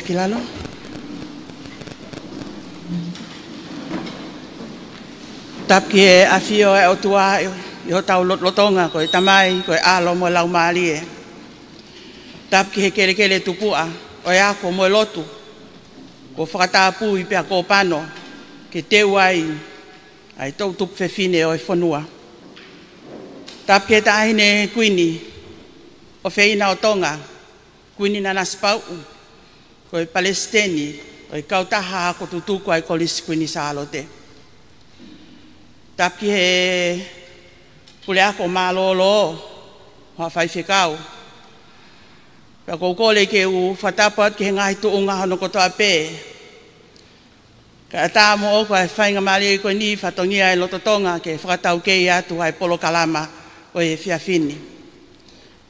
Kilalo. Tap ki e afio e o tua i ho tau lotonga ko e tamai ko e alo mo lau maali e. Tap ki he kere kere tupua o e ako mo e lotu ko whakatapu i pia ko pano ke te wai ai tau tup fefine o e whanua. Tap ki he tahine kuini o feina o tonga kuini na naspau ko e Palestini, o e kautaha ko tutuku ai kolisi kuini sa alote. Tapi he pule ako malolo, hoa whaiwhekau. Pea koukole ke u whatapat ke he ngahi tuunga hono koto ape. Ka ata mo o kwa whainga mali ko ni whatongia e lototonga ke whakatau kei atu ai polo kalama o e whiawhini.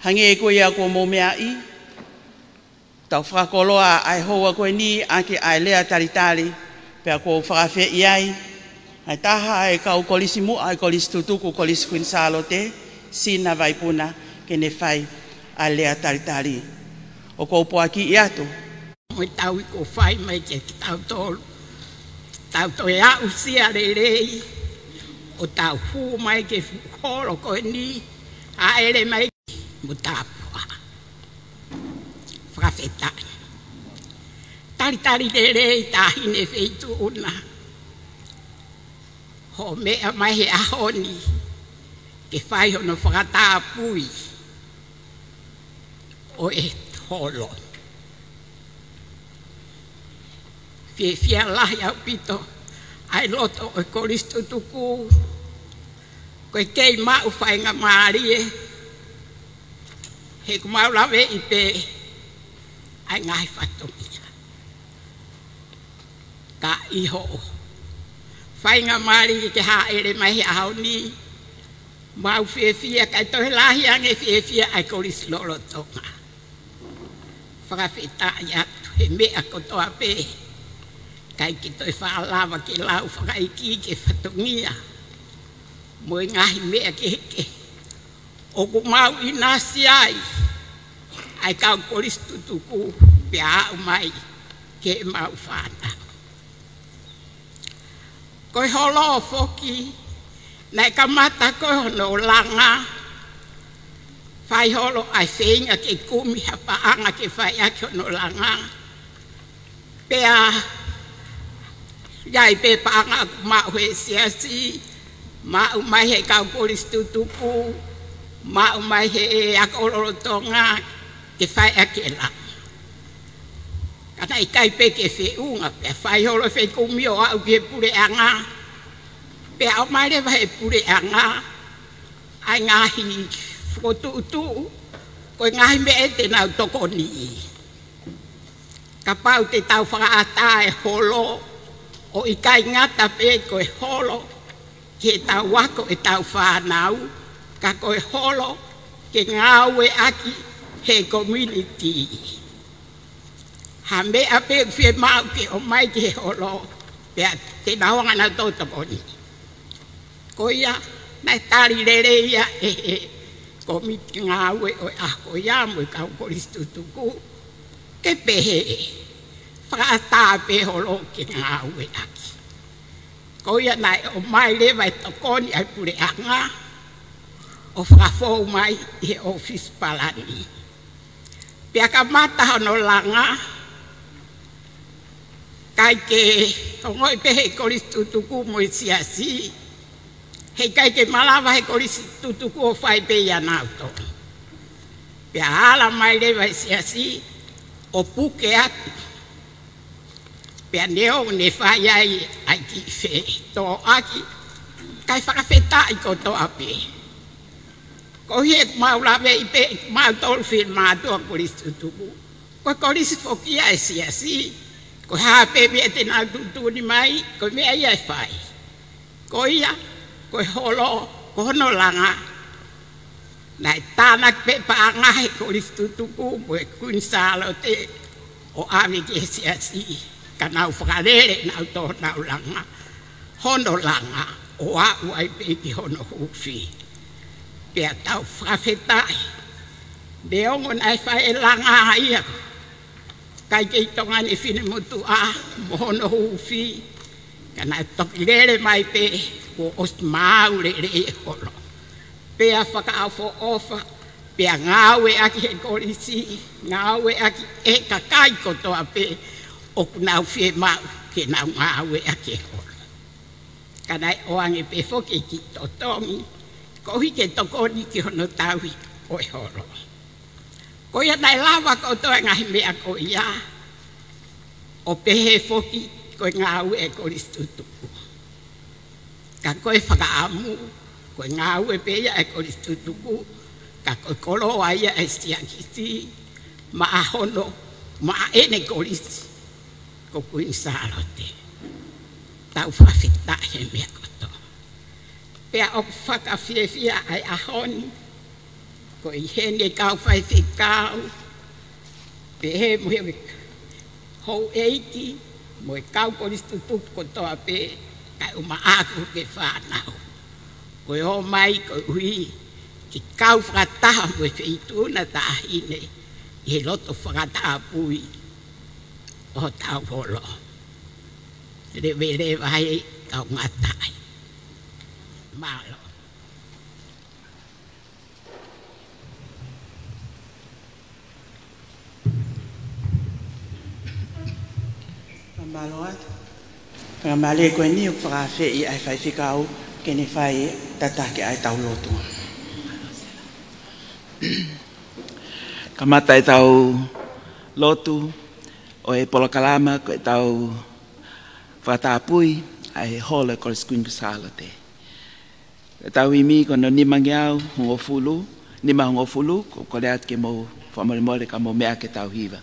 Hange e koe ako mo mea i, tau whakakoloa ai hoa koe ni ake ai lea taritari pea ko whakawhe iai ai taha ai kau kolisi mu ai kolisi tutuku kolisi kuinsalo te sina vaipuna ke ne whai ai lea taritari o ko po aki i atu moi tau i ko whai mai ke tau tolu tau to e au sia rei o tau fu mai ke horo koe ni a ere mai mu tapu Whakawheta. Taritari rei tahine wheitu una. Ho mea mai he ahoni. Ke whai hono whakatapui. O e holo. Whia lahi au pito. Ai loto o koristu tuku. Koe kei mau whainga maarie. He kumau lawe i pe. Ai ngai whatongia. Ka iho. Whainga mari ke haere mai ahoni. Mau whiawhia kai tohe lahi ange whiawhia ai koris loro tonga. Whakawheta i atu he mea kotoa pe. Kai ki toi whaalawa ke lau whakaiki ke whatongia. Moi ngahi mea ke heke. O kumau i nasi ai. Ai kau koris tutuku pia umai ke mau whana. Koe holo foki, nai kamata koe hono langa, whai holo ai whenga ke kumi hapa anga ke whai ake hono langa. Pea, iai pe paanga mau he siasi, mau mai he kau koris tutuku, mau mai he akolorotonga, ke whai ake la. Kata i kai pe ke whiunga, pe whai holo whai kumio au ke pure anga. Pe au mai rewa he pure anga, ai ngahi whotu utu, koe ngahi me e te nau toko ni. Ka pau te tau whakaata e holo, o i kai ngata pe koe holo, ke tau wako e tau whanau, ka koe holo, ke ngau e aki, he community. Ha mea pe whie mau ke o mai ke holo, pea te nawanga na tōtaponi. Ko ia, nai tari rere ia e komiti ngāwe o ako ia mo i kau koristu tuku, ke pehe whakata pe holo ke ngāwe aki. Ko ia nai o mai lewa e tokoni ai pure anga, o whakafou mai i office palani. Pea ka mata hono langa, kai ke ngoi pehe koristu tuku mo i siasi, hei kai ke malawa he koristu tuku o whai pe ia nauto. Pea hala mai rewa i siasi, o puke atu. Pea neo ne whai ai ai ki whe tō aki, kai whakawheta i ko tō ape. Ko hie mau lawe i pe, mau tolu whir mātua koristu tuku. Ko koristu fokia e siasi, ko hape mea te nau tutuni mai, ko mea ia e whai. Ko ia, ko holo, ko hono langa, Nai tānak pe paangai ko listu tuku mo kun salo te o awi ke siasi kanau whakarere nau tō nau langa hono langa o a uai pe ki hono huwhi pia tau whawhetai Deongo nai whae langa ia kai kei tonga ni whine mutu a mohono huwhi kana toki lere mai pe ko os maure re e holo pea whakaawho ofa, pea ngāwe aki he korisi, ngāwe aki e kakai kotoa pe, o kunau whie mau ke nau ngāwe aki he holo. Kanai oange pe whoke ki totongi, kohi ke tokoni ki hono taui o e holo. Ko ia nai lawa kotoa ngahi mea ko ia, o pehe whoki koe ngāwe e korisi tutuku. Ka koe whakaamu, koe ngāue peia e koris tutuku, ka koe koloa ia e siangisi, ma a hono, ma a ene koris, ko kuin sārote. Tau whawhita he mea koto. Pea o whakawhiawhia ai a honi, ko i hene kau whaiwhikau, pe he muhewe hou eiti, mo e kau koris tutuku kotoa pe, kai uma aku ke whanau. Koe o mai koe ui, ki kau whakataha mo e whituna tāhine, i he loto whakataha pui o tau holo. Rewe vai kau ngatai. Malo. Malo at. Pagmali ko ni yung whakawhi i ai whaiwhikau, kene whai tatake ai tau lotu. Kamata e tau lotu o e polokalama ko e tau whatapui ai hole ko skun salate. E tau imi ko no nimangiau hongo fulu, nima hongo fulu ko koleat ke mo whamore ka mo mea ke tau hiva.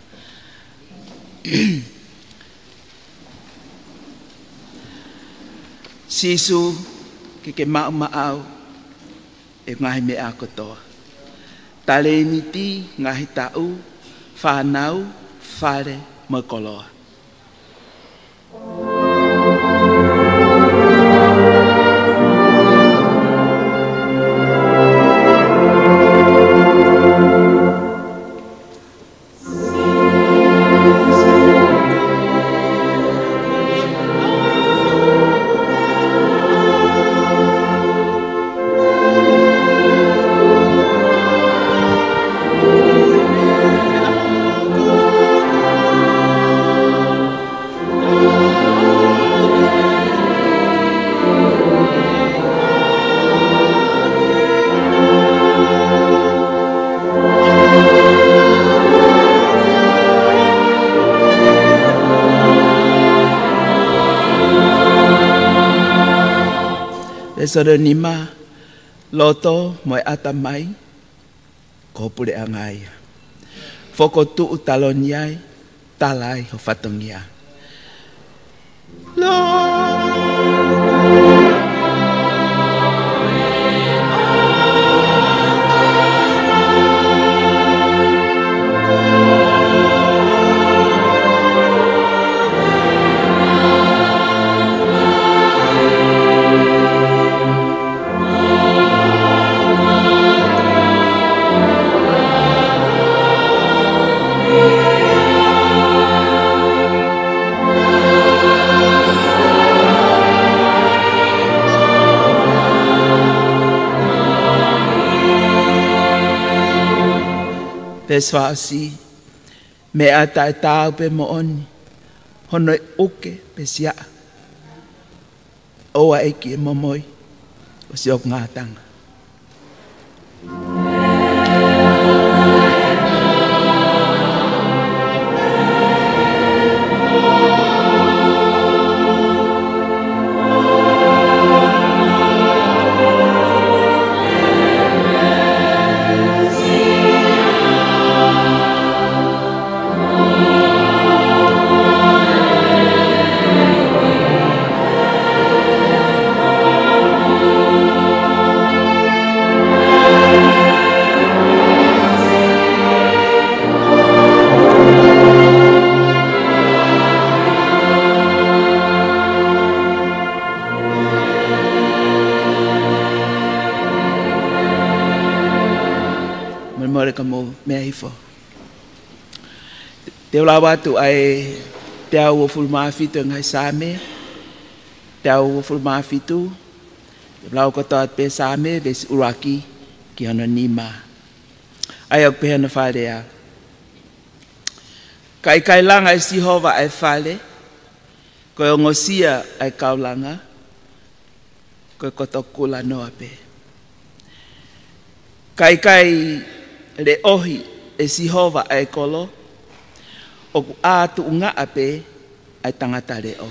Sisu ke maau e ngahi me a kotoa. Tale ni ti ngahi tau, whanau, whare, makoloa. E sora nima, loto mo e ata mai, ko pure angai. Foko tu utalon yai, talai ho fatong ya. Peswasi, me ata e tau pe mo oni, hono e uke pe sia. Oa eki e momoi, o si ok ngatanga. more ka mo me hifo. Te ola watu ai te au fulma fitu ngai same. Te au fulma fitu. Te lau ko ta pe same ves uraki ki ana nima. Ai au pe na fale a. Kai langa si hova ai fale. Ko ngosia ai kaulanga. Ko kotokula no ape. Kai le ohi e si hova ai kolo. O ku atu unga ape ai tangata leo.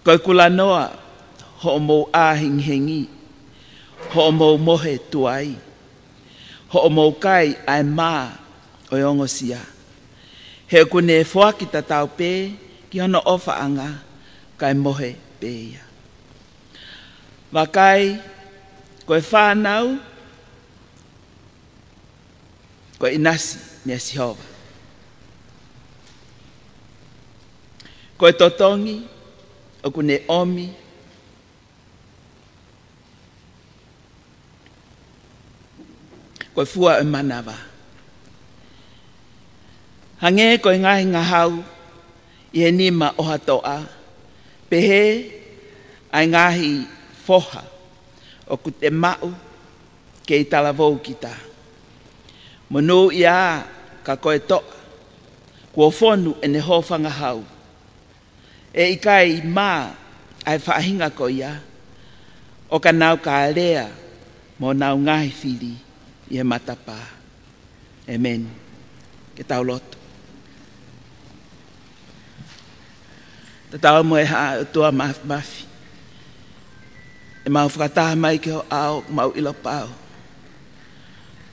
Koe kula noa ho mo a hinghengi, ho mo mohe tuai, ho mo kai ai ma o yongo sia. He kune fua ki tatau pe ki hono ofa anga kai mohe pe ia. Wakai koe whanau, koe inasi. Mea sihova. Koe totongi, o kune omi, koe fua e manawa. Hange koe ngahi ngahau, i he nima o hatoa, pehe ai ngahi foha, o kute mau, ke i talavou kita. Monu ia ka koe toa, kua fonu e ne hofanga hau. E ikai ma ai whaahinga ko ia, o ka nau ka area mo nau ngahi whiri i e matapa. Amen. Ke tau loto. Ta tau mo e haa tua mafi. E mau whakataha mai ke ho ao, mau ilo pao.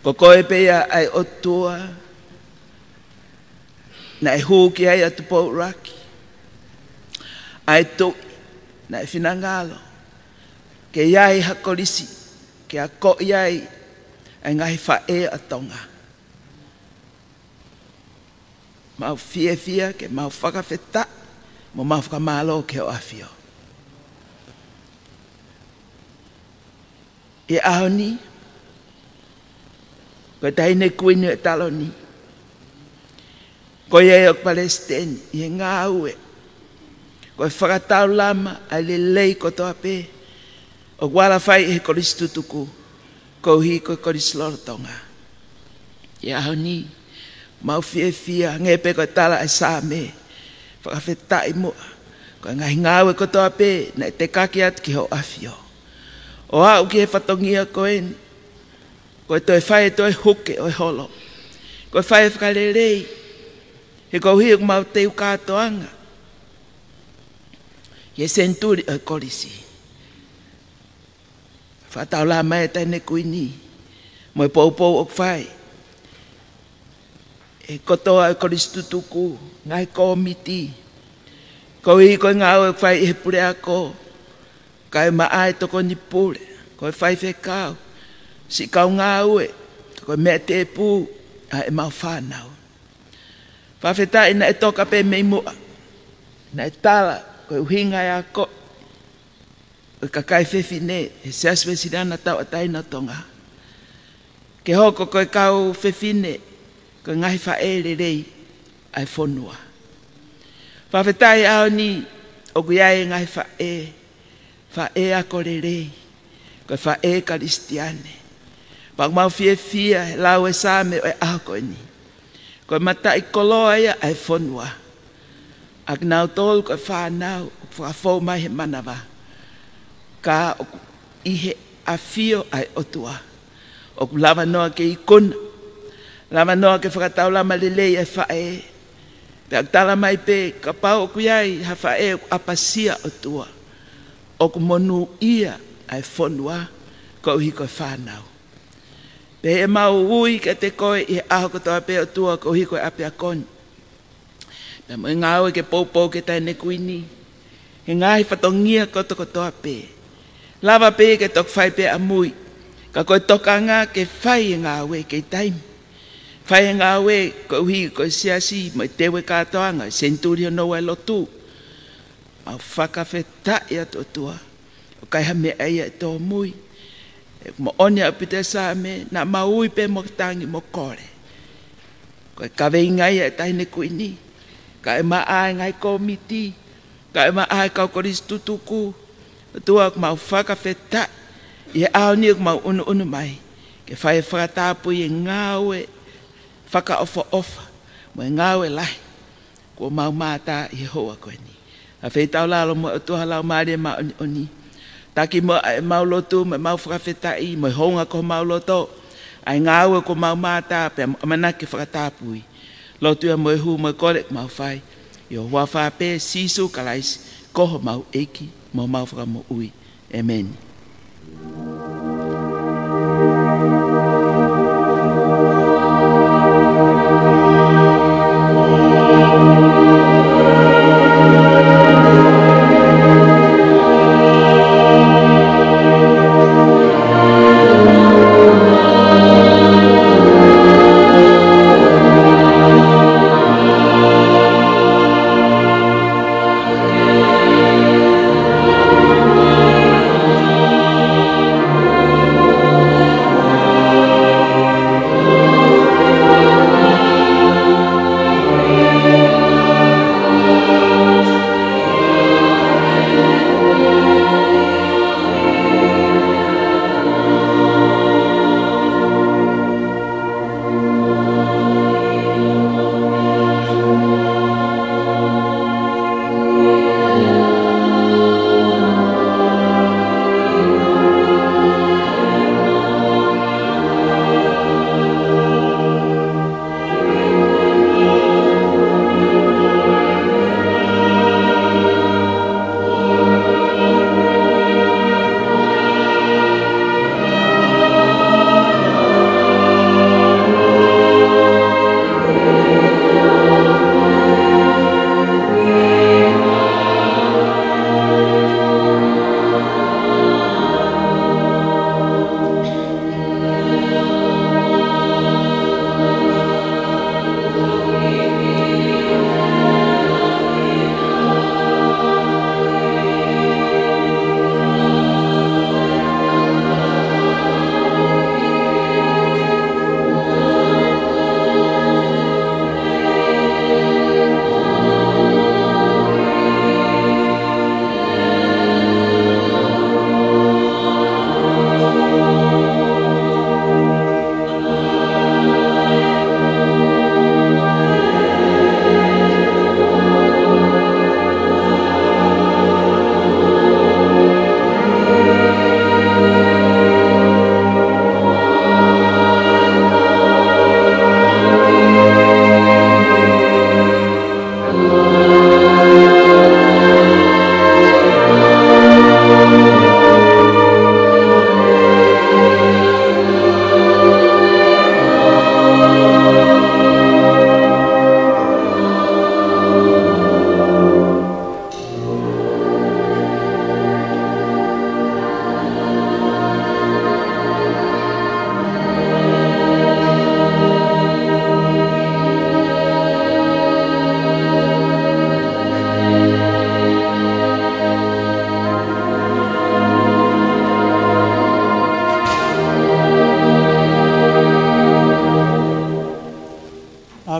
Ko koe pea ai otua, na e huki ai atu pou raki, ai toi, na e finangalo, ke iai hakolisi, ke a ko iai, ai ngahi whae atonga. Mau fia, ke mau whakawheta, mo mau whakamalo ke o awhio. E ahoni, ko taine kuinu e taloni. Ko ye o Palestine, i ngā ue. Ko e whakatau lama, a le lei ko toa pe. O wala whai e koristutuku, ko hi ko korislorotonga. I ahoni, mau fia, nge pe ko tala e sa me. Whakawhetai mua. Ko ngahi ngā ue ko toa pe, na te kaki atu ki ho awhio. O au ki he whatongia ko eni. Ko toi whae toi huke o holo. Ko whae whakarerei. He kou hiuk mau teu kātoanga. Ye senturi o korisi. Whatau la mai taine kuini. Mo e pou o whae. E kotoa o koristutuku. Ngai komiti. Ko hi ko ngā o whae e pure ako. Kai maae toko ni pure. Ko whae whekau. Si kau ngā ue, ko mea te pū, a e mau whānau. Whawhetai na e toka pe mei mua, na e tala, ko e uhinga e a ko, o kakai whewhine, e seaswe sirana tau a taina tonga. Ke hoko ko e kau whewhine, ko ngahi whaere rei, ai whonua. Whawhetai ao ni, o kuiai ngahi whae a kore rei, ko e whae karistiane. Pak mau fia, lau e same o e ako ni. Ko mata i koloa ia ai whonua. Ak nau tolu ko e whanau, whakafou mai he manawa. Ka ihe a fio ai otua. O ku lava noa ke ikuna. Lava noa ke whakatau lama lelei e whae. Pe ak tala mai pe, ka pau o kuiai ha whae apasia otua. O ku monu ia ai whonua, ko uhi ko e whanau. Pe e mau ui ke te koe i aho kotoa pe o tua ko hiko e ape a koni. Na mo ngāo ke poupou ke taine kuini. He ngāhi whatongia kotoa pe. Lava pe ke tok whai pe a mui. Ka koe toka ngā ke whai ngā we ke taimi. Whai ngā we ko uhi ko siasi mo i tewe kātoanga. Centurio no e lotu. Mau whakawhetai ato tua. O kai hame aia e tō mui. mo oni a pite sa me na maui pe mo tangi mo kore ko ka ve ngai e tai ne kuini ka e ma ai ngai komiti ka e ma ai ka koristu tuku tua ma faka feta e au ni ma unu mai ke fai frata pu e ngawe faka ofa mo ngawe lai ko ma mata i hoa ko ni a fe tau la lo mo tu hala ma de ma oni taki mo mau lotu me mau frafeta i mo honga ko mau loto ai ngawe ko mau mata pe mana ke frata pu lotu mo hu mo kole mau fai yo wa fa pe sisu kalais ko mau eki mo mau fra mo ui amen.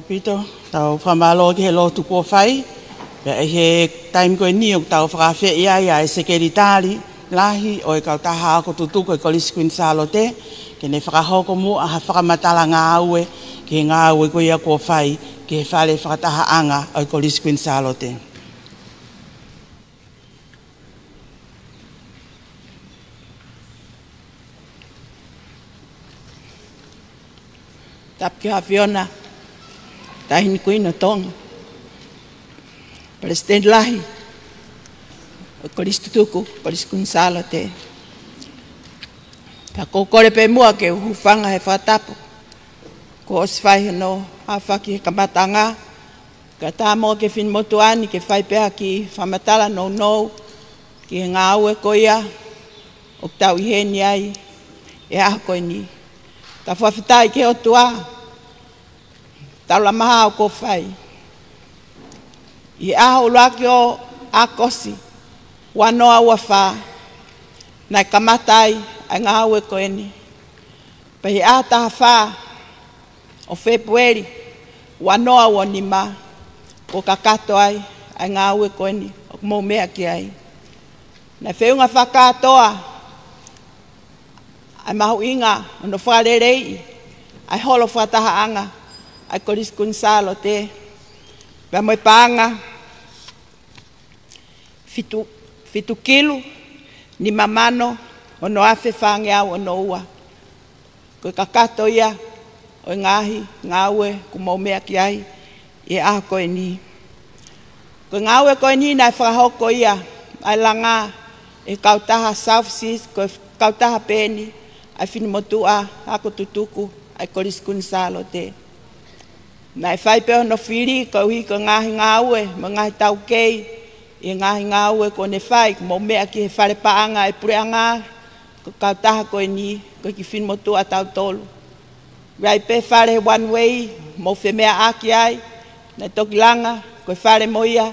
Pito, tau whamalo ki he lotu kua whai. Pea he time koe ni o tau whakawhia ia e sekeritari lahi o e kau taha ako tutuko e College Queen Salote. Ke ne whakahoko mu a ha whakamatala ngā aue ki ngā aue koe ia kua whai ki he whale whakataha anga o e College Queen Salote. Tapki Hafiona. Tahin ko ino tong President lahi o koristutuku College Salote pa ko kore pe mua ke hufanga he fatapu ko osfai no afaki kamatanga ka tamo ke fin motuani ke fai pe ki famatala no ki ngawe ko ia o tau heni ai e a ko ni ta fafitai ke o tua tau la maha o ko fai. I aho laki o a kosi, wanoa ua wha, nai kamatai ai ngā ue koe ni. Pahi a taha whā o February, wanoa o ni ma, ko kakato ai ngā ue koe ni, o mō mea ki ai. Nai whiunga whakatoa, ai mahu inga, ono whakarerei, ai holo whataha anga, ai Koris Kunsalo te, pia moi paanga, fitu kilu, ni mamano, ono afe whange au ono ua. Koe kakato ia, o ngahi, ngāue, ku mau mea ki ai, e aha koe ni. Koe ngāue koe ni, nai whakahoko ia, ai langa, e kautaha South Seas, koe kautaha pēni, ai whinumotua, hako tutuku, ai Koris Kunsalo te. Nai whai peo no whiri, koe hui ko ngahi ngāue, mo ngahi tau kei, e ngahi ngāue ko ne whai, ku mau mea ki he whare paanga, e pureanga, ko kautaha koe ni, koe ki whinumotua tau tolu. Rai pe whare one way, mo whe mea aki ai, nai toki langa, koe whare moia,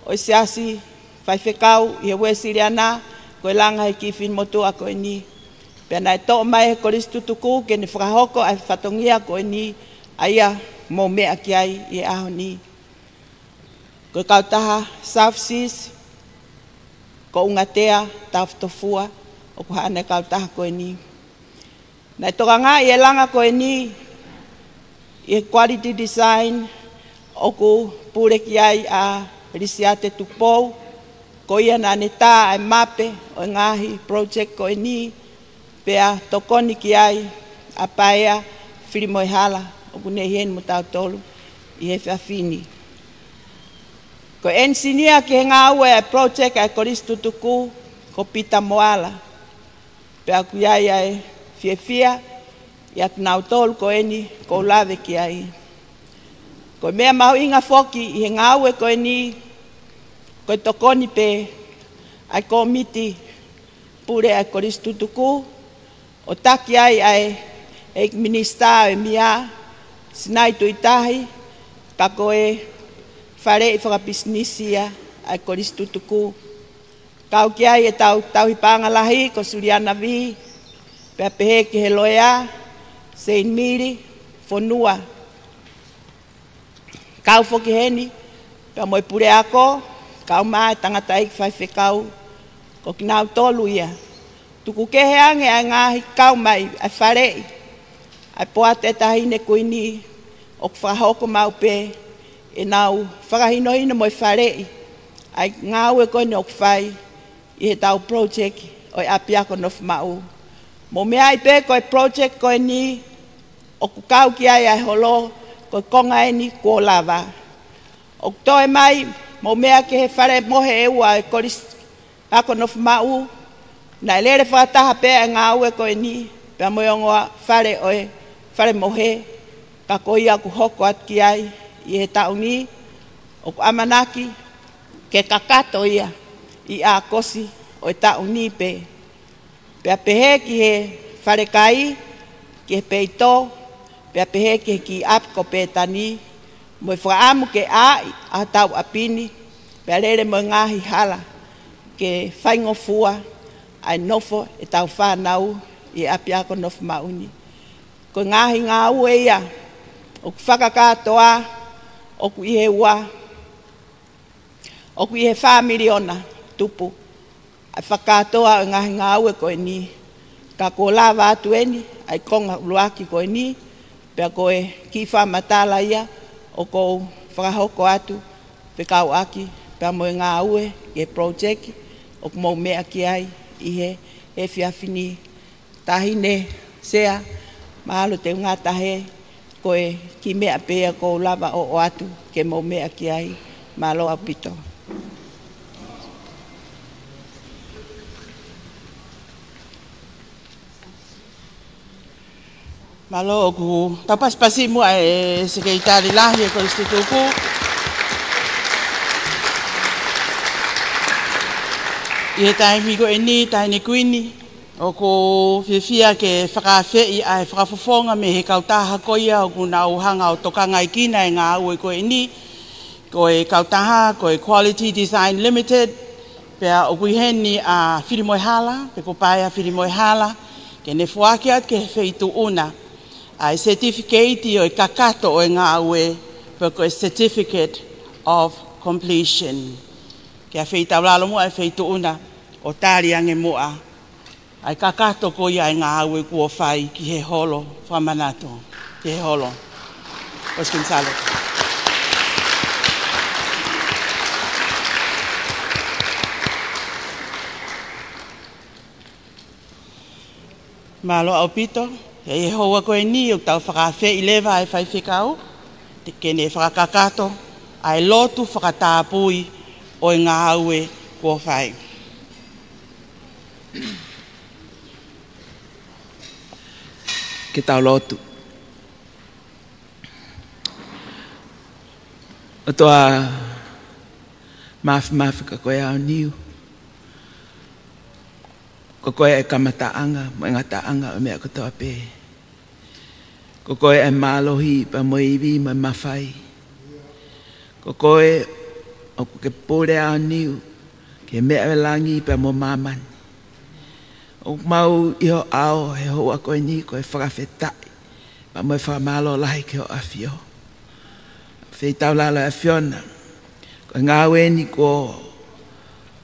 o siasi, whai whekau, i he wesiri ana, koe langa he ki whinumotua koe ni. Pea nai tō mai he Koris tutuku, ke ne whakahoko ai whatongia koe ni, aia mo mea ki ai i aho ni. Koe kautaha South Seas, ko ungatea, tau whtofua, o ku haane kautaha koe ni. Nai toka ngā i e langa koe ni, i quality design, o ku pure ki ai a Risiate Tupou, ko ia na ne tā ai mape o ngahi project koe ni, pea tokoni ki ai a paea Whirimoehala, o ku nei hen mo tau tolu, i he whiawhini. Ko engineer ki he ngā ue ai project ai Koris tutuku, ko Peter Moala, pea ku iai ai whiawhia, i atu nau tolu ko eni, ko lawe ki ai. Ko mea mahu inga whoki, i he ngā ue ko eni, ko tokoni pe, ai komiti, pure ai Koris tutuku, o taki ai minister e mia, sinai tuitahi, ka koe whare i whakapisnisia ai Koris tutuku. Kau ki ai e tau hipanga lahi, ko Suriana Vi, pea pehe ki he loea, Saint Miri, Fonua. Kau whoki heni, pea moi pure ako, kau mai tangata eik whai whekau, ko ki nau tolu ia. Tuku kehe ange ai ngahi kau mai, ai wharei, ai poate e tahine kuini, o whahoko mau pe, e nau whakahinohino moi wharei, ai ngāue koe ni o kwhai, i he tau project, o e apiako nofu mau. Mo mea i pe koe project koe ni, o ku kau ki ai ai holo, koe konga e ni kua lava. O toe mai, mo mea ke he whare mohe e ua e Koris ako nofu mau, nai lere whataha pēa ngā ue koe ni, pēa moiongoa whare oe, whare mohe, ka koi aku hoko at ki ai, i he tau ni, o ku amanaki, ke kakato ia, i a kosi, o e tau ni pe. Pēa pehe ki he whare kai, ki he peito, pēa pehe ki he ki apko pētani, mo e whaamu ke ai, a tau apini, pēa lere mo ngahi hala, ke whaingofua, ai nofo e tau whanau i apiako nofu mauni. Ko ngahi ngā ue ia, o ku whakakatoa, o ku ihe ua, o ku ihe whamiriona tupu. Ai whakatoa o ngahi ngā ue koe ni, ka ko lava atu eni, ai konga uluaki koe ni, pea koe ki whamatala ia, o ko whakahoko atu, pe kau aki, pea moe ngā ue, i project, o ku mau mea ki ai, i he whiawhini tahine sea, mahalo te ngatahe, koe ki mea pēa ko lava o atu, ke mau mea ki ai, mahalo au pito. Mahalo o ku tapaspasi mua e sekretari lahi e Koris tutuku. I he taimi ko e ni, tahine kuini, o ko whiawhia ke whakawhei ai whakafofonga me he kautaha koia o kuna uhanga o tokanga i kina e ngā ue ko e ni, ko e kautaha, ko e Quality Design Limited, pea o kui heni a Whirimoehala, pe ko paia Whirimoehala, Ke ne fuake at ke feitu una. Ai certificate o kakato o ngā aue peko certificate of completion. Ke feita lalo mo ai feitu una o tari ange moa. Ai kakato ko ia ngā aue kua whai ki he holo whamanato. Ki he holo. Oskin Salo. Malo au pito, e hoa koe ni o tau whakawhi I lewa ai whai whikau, te kene whakakato, ai lotu whakatāpui o ngā aue kua whai. Ke tau lotu. O toa mafi ka koe au niu. Ko koe e kamataanga, mo inga taanga o mea katoa pē. Ko koe e mālohi pa mo iwi mo mawhai. Ko koe o ke pōre au niu, ke mea langi pa mo mamani. O mau iho ao he hoa koe ni koe whakawhetai, pa mo e whamalo lahi ke ho awhio. Whetau lala e whiona, ko ngā weni ko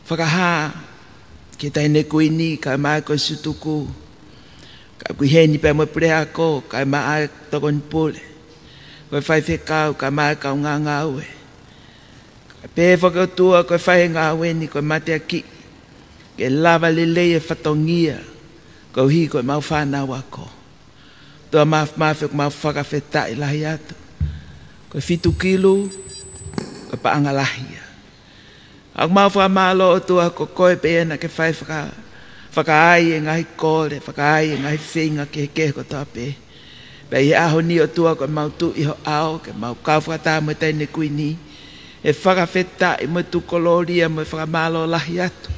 whakahaa, ke taine kui ni, kai mai koe sutuku, kai kui heni pe mo prea ko, kai mai toko ni pule, koe whai whekau, kai mai kau ngā ue. Kai pē whakautua, koe whai ngā weni, koe matea ki, ke lava lelei e whatongia, koe hi koe mau whanau ako. Tua mawhek mau whakawhetai lahi atu. Koe fitu kilu, koe paanga lahia. Ak mau whamalo o tua ko koe peena ke whai whakaai e ngahi kore, whakaai e ngahi whinga ke ke ko toa pe. Pei aho ni o tua koe mau tu iho ao, ke mau kau whakata mo teine kui ni. E whakawheta I mo tu koloria mo whakamalo lahi atu.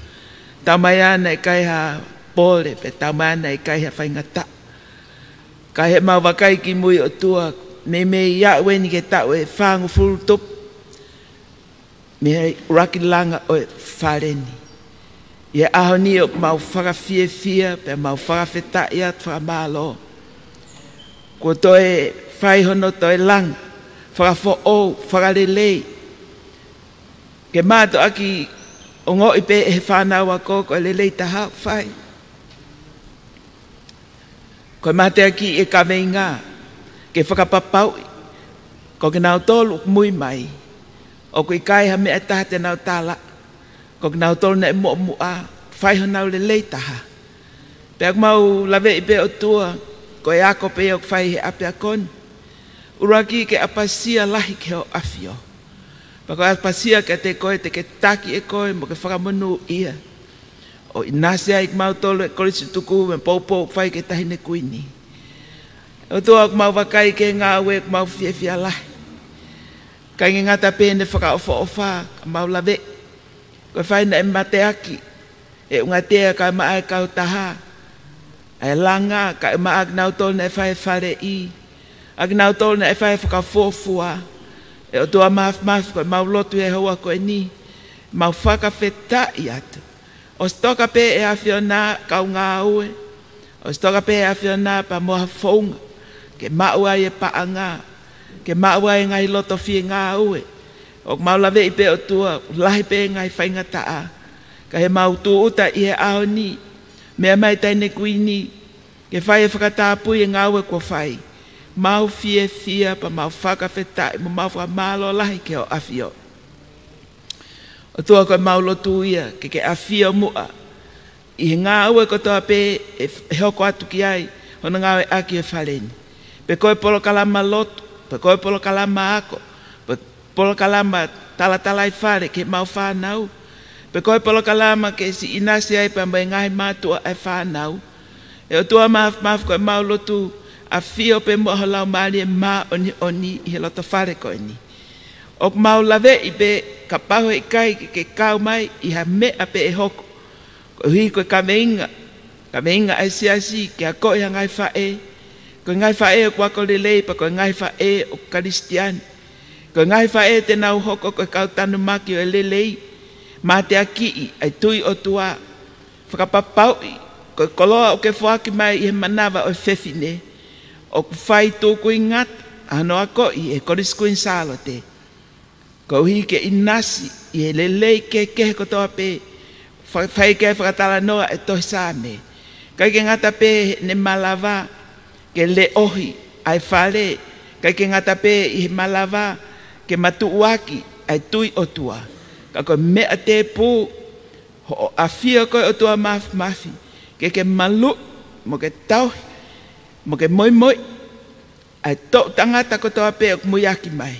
Tau mai ana e kai ha pole, pe tau mai ana e kai ha whaingata. Kai he mau wakai ki mui o tua, me ia weni ke tau e whangu fulu tupu. Me raki langa o whareni. Ia aho ni o mau whakawhia, pe mau whakawheta ia whakamalo. Ko toe whaihono toe langa, whakafo o, whakarelei. Ke mātu aki o ngoi pe e whanau a koko e lelei taha whai. Ko mate aki e kawei ngā, ke whakapapau, ko ke nau tolu mui mai. O ko I kai ha mea taha te nau tāla. Ko ke nau tolu na e mua mua, whaiho nau lelei taha. Pea mau lawe I pe o tua, ko e ako pe o whai he ape a koni. Uraki ke apasia lahi ke o afio. Pa ko apasia ke te koe te ke taki e koe, mo ke whakamonu ia. O inasia I mau tolu e korisi tuku, me popo whai ke tahine kuini. O tua ko mau wakai ke ngā ue, ko mau fia lahi. Kai ngata pene whakaofa, ka mau lawe. Koe whaina e mate aki, e unga tea ka maa kau taha. Ai langa, ka maa nau tolu na e whae whare I. Ak nau tolu na e whae whakafofua. E o tua maf, koe mau lotu e hoa koe ni. Mau whakawheta I atu. O stoka pe e awhiona kau ngā ue. O stoka pe e awhiona pa moha whaunga. Ke maua e paanga. Ke maua e ngai loto fie ngā ue. O mau lawe I pe o tua, lahi pe ngai whainga taa. Ka he mau tu uta I he ao ni. Mea mai taine kui ni. Ke whai e whakatāpui e ngā ue kua whai. Mau fie fia pa mau whakawhetai, mo mau whamalo lahi ke o awhio. O tua koe mau lotu ia, ke awhio mua. I he ngā ue ko toa pe e hoko atu ki ai, hona ngā ue aki e whareni. Pe koe polo kalama lotu. Pa koe polo kalama ako, pa polo kalama tala I whare ke mau whanau. Pa koe polo kalama ke si inasi ai pa mai ngai mātua ai whanau. E o tua maaf koe mau lotu a whio pe moha lau maari e mā oni I he loto whare koe ni. O mau lawe I pe ka paho I kai ke kau mai I ha mea pe e hoko. Ko hui koe kaweinga ai siasi ke a koe ngai whae. Ko ngai whae o kwako lelei pa ko ngai whae o karistiani. Ko ngai whae te nau hoko ko kau tanu maki o lelei. Mā te aki ai tui o tua. Whakapapau ko koloa o ke fuaki mai I manawa o fefine, o whai tōku ingat, ano ako I koriskuin salo te. Ko hi ke inasi, I lelei ke kotoa pe, whai ke whakatala noa e tohi sāme. Kai ke ngata pe ne malawa, ke le ohi, ai whale, kai ke ngata pe I malawa, ke matu uaki, ai tui o tua. Ka koe mea te pū, ho a fia koe o tua mafi, ke malu, mo ke tau, mo ke moi, ai tau tangata ko toa pe o kumuiaki mai.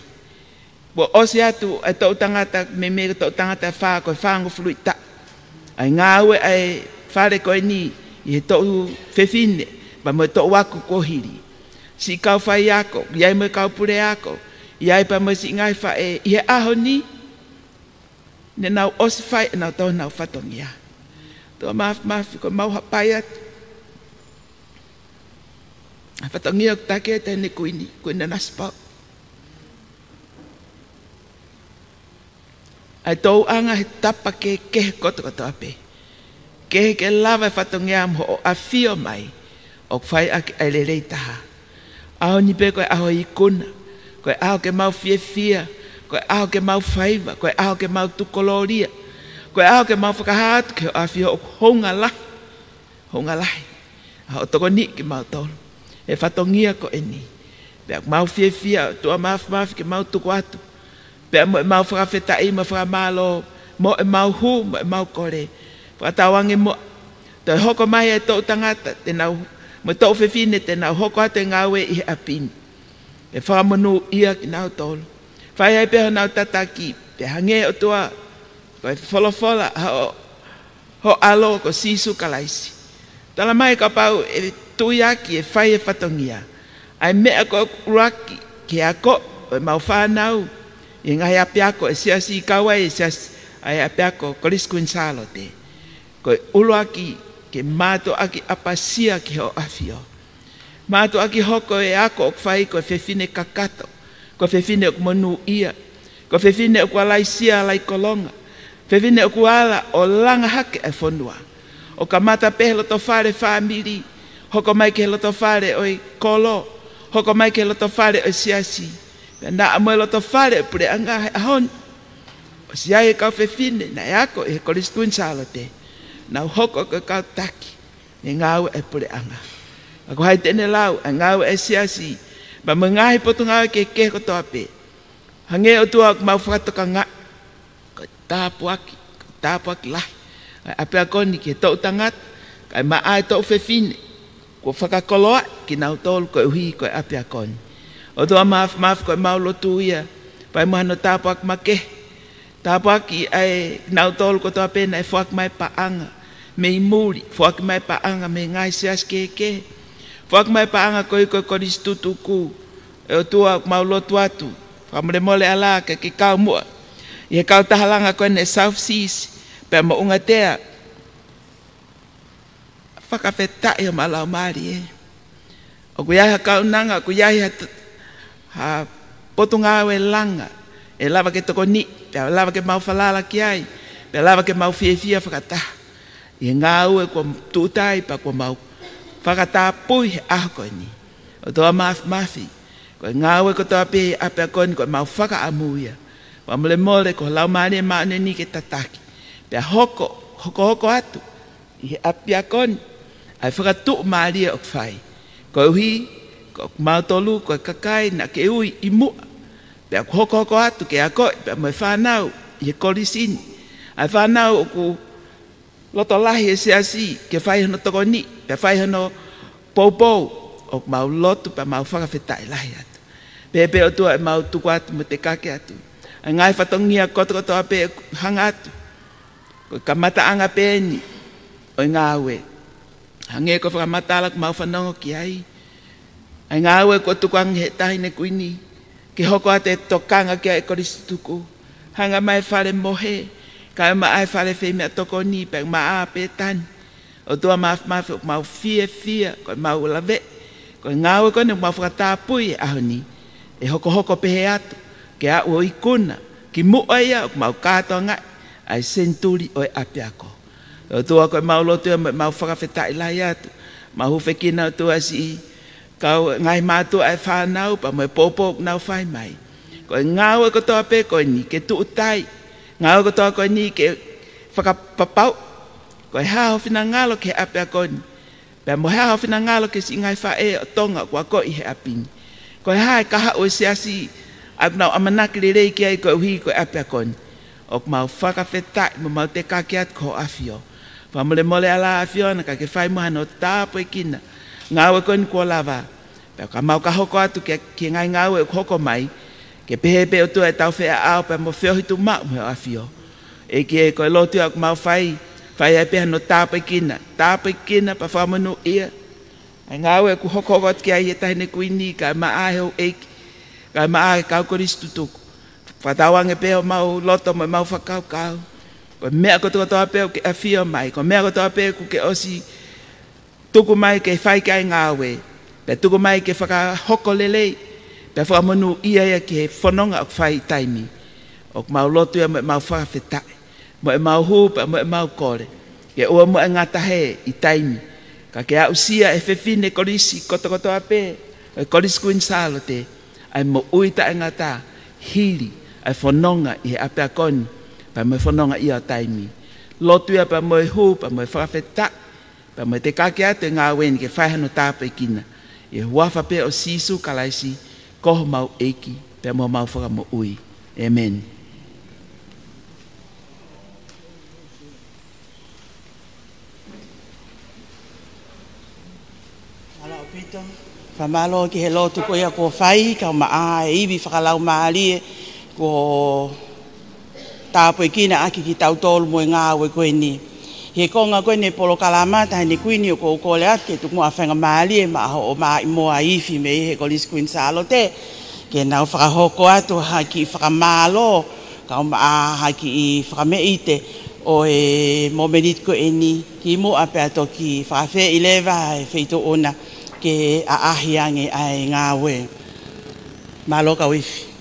Bo osi atu, ai tau tangata, me tau tangata whaa koe whaango fluita. Ai ngāwe ai whare koe ni, I he tau whewhine, ba mo tau waku kohiri. Si kau whai ako, iai mo kau pure ako, iai pa mo si ngai whae, I he aho ni, ne nau osi whai, nau tau nau whatongia. Tō mafi ko mau hapai atu. Whatongia o take te ne kuini, kuina naspau. Ai tō anga he tapa ke koto ape. Ke lava whatongia am ho a fio mai, o whai ake ai le rei taha. Aho ni pe koe aho I kuna, koe aho ke mau fia, koe aho ke mau whaiva, koe aho ke mau tukoloria, koe aho ke mau whakahatu ke a fio o honga lahi. Aho toko ni ke mau tolu. E whatongia ko e ni. Pea mau fia, tua mafi ke mau tuku atu. Pea mo e mau whakawhetai, mo whakamalo, mo e mau hu, mo e mau kore. Whakatawange mo, te hoko mai e tau tangata, te nau, mo tau whewhine, te nau hoko atu e ngawe I he apini. E whakamonu ia ki nau tolu. Whai ai peho nau tataki, pe hange o tua, koe wholofola, ho alo ko sisu kalaisi. Tala mai ka pau e tuiaki e whai e whatongia. Ai mea ko uraki, ke ako, o e mau whanau, I ngai apiako e siasi I kawai e siasi, ai apiako koriskuin salo te. Koe uruaki ke mato aki apasia ki ho afio. Mato aki hoko e ako o kwhai koe whewhine kakato, koe whewhine o monu ia, koe whewhine o kualaisia lai kolonga, whewhine o kuala o langa hake e whonua. O ka mata pehe loto whare whamiri, hoko mai ke loto whare o I kolo, hoko mai ke loto whare o siasi. Na amoe loto whare pure anga he ahon. O siai e kau whewhine, na e ako e koriskuin salo te. Nau hoko ko kau taki, e ngau e pure anga. Ako hai tene lau, e ngau e siasi, ba mengahi potu ngau ke koto ape. Hange o tua mau whakatoka ngā, ko tāpu aki lahi. Ape akoni ke tau tangat, kai maai tau whewhine, ko whakakoloa ki nau tolu ko uhi ko ape akoni. O tua maaf ko mau lotu ia, pai mohano tāpu aki make. Tāpu aki ai nau tolu ko toa pena e whak mai paanga, me I muri, whak mai paanga me ngai sias ke. Whak mai paanga ko I koris tutuku, e o tua mau lotu atu, whamure mole ala ke kau mua. I he kau tahalanga ko ne South Seas, pea mo unga tea, whakawhetai o malau maari e. O kuiahi ha kau nanga, kuiahi ha potunga e langa, e lava ke toko ni, pea lava ke mau whalala ki ai, pea lava ke mau whiewhia whakataha. I ngau e kua tūtai pa kua mau whakataha pui he aho koe ni. O toa mafi, koe ngau e ko toa pe ape a koe ni koe mau whakaamuia. Wa mole ko lau maari e maane ni ke tataki. Pea hoko atu, I he ape a koe ni, ai whakatu maari e o kwhai. Koe uhi, ko mau tolu, koe kakai, na ke ui I mua. Pea hoko atu ke a koe, pea mo e whanau, I he korisini. Ai whanau o ku loto lahi e siasi, ke whai hono toko ni, pe whai hono poupou, o mau lotu, pe mau whakawhetai lahi atu. Pepe o tua e mau tuku atu mo te kake atu. Ai ngai whatongia koto ape hanga atu. Ko ka mata anga peni, o ngāwe. Hange ko whakamata ala mau whanongo ki ai. Ai ngāwe ko tuku angi he tahi ne kuini, ke hoko ate tokanga ki ai koristuku. Hanga mai whare mohe, kai mai whare whi mea toko ni, pe maa pe tani. O tua mafi, mau fia, ko mau lave. Ko ngāwe ko ne mau whakatapui e ahoni. E hoko pehe atu, ke a ua ikuna, ki mua ia, o mau kātoa ngai, ai senturi o e ape ako. Tua koe mau lotu mau whakawhetai lai atu. Mau huwhekina tua si kau ngai mātua ai whanau pa moe pōpōk nau whai mai. Koe ngāua kotoa pē koe ni ke tuutai. Ngāua kotoa koe ni ke whakapapau. Koe hao whina ngalo ke ape a koe ni. Pea mo hao whina ngalo ke si ngai whae o tonga kua koe he apini. Koe hae kaha o se asi apnau amanaki le rei ki ai koe uhi koe ape a koe ni. O mau whakawhetai mo mau te kakeat ko afio. Pa mole mole ala afio na ka ke whai moha no tāpo e kina. Ngāua koe ni kua lava. Pea ka mau ka hoko atu ki ngai ngāua e hoko mai. Ke pehepe o tua e tau whea ao pa mo whio hitu mau mo afio. E ki e koe lotu au mau whai. Whai ai peha no tāpo e kina. Tāpo e kina pa whamanu ia. Ai ngāua e ku hoko hoko atu ki ai e tahine kuini ka maa heo eiki. Ka maa e kau koris tutuku. Whatawange peho mau loto mo mau whakau kau. Ko mea kotoa toa peo ke afio mai. Ko mea kotoa peo ku ke osi tuku mai ke whai kai ngāwe. Pe tuku mai ke whaka hoko lelei. Pe whakamonu ia ia ke whanonga o whai taimi. O mau lotu ia mo e mau whakawhetai. Mo e mau hupa, mo e mau kore. Ke ua mo e ngata he i taimi. Ka ke au sia e whewhine korisi kotoa pe. E korisi kuin salo te. Ai mo uita e ngata hili. Ai whanonga i he ape a koni. Pa mo e whanonga i a taimi. Lotu ia pa mo e hu, pa mo e whakawhetai. Pa mo te kake atu e ngā weni ke whaihano tāpa i kina. E huafa pe o sisu kalaisi, koho mau eiki, pe mo mau whaka mo ui. Amen. Ala o pito. Whamalo ki he lotu ko ia ko whai, ka maa e iwi whakalau maali e ko tāpo i kina aki ki tau tolu mo e ngā ue koe ni. He konga koe ne polo kalama tahi ne kuini o ko kole ake tuku mua whenga maali e maa o maa i moa iwi me he kolis kuin salo te. Ke nau whakahoko atu haki i whakamalo ka o maa haki i whakameite o e momenit ko e ni ki mo ape ato ki whakawhe i lewa e wheito ona ke a ahiange ai ngā ue. Malo ka wifi.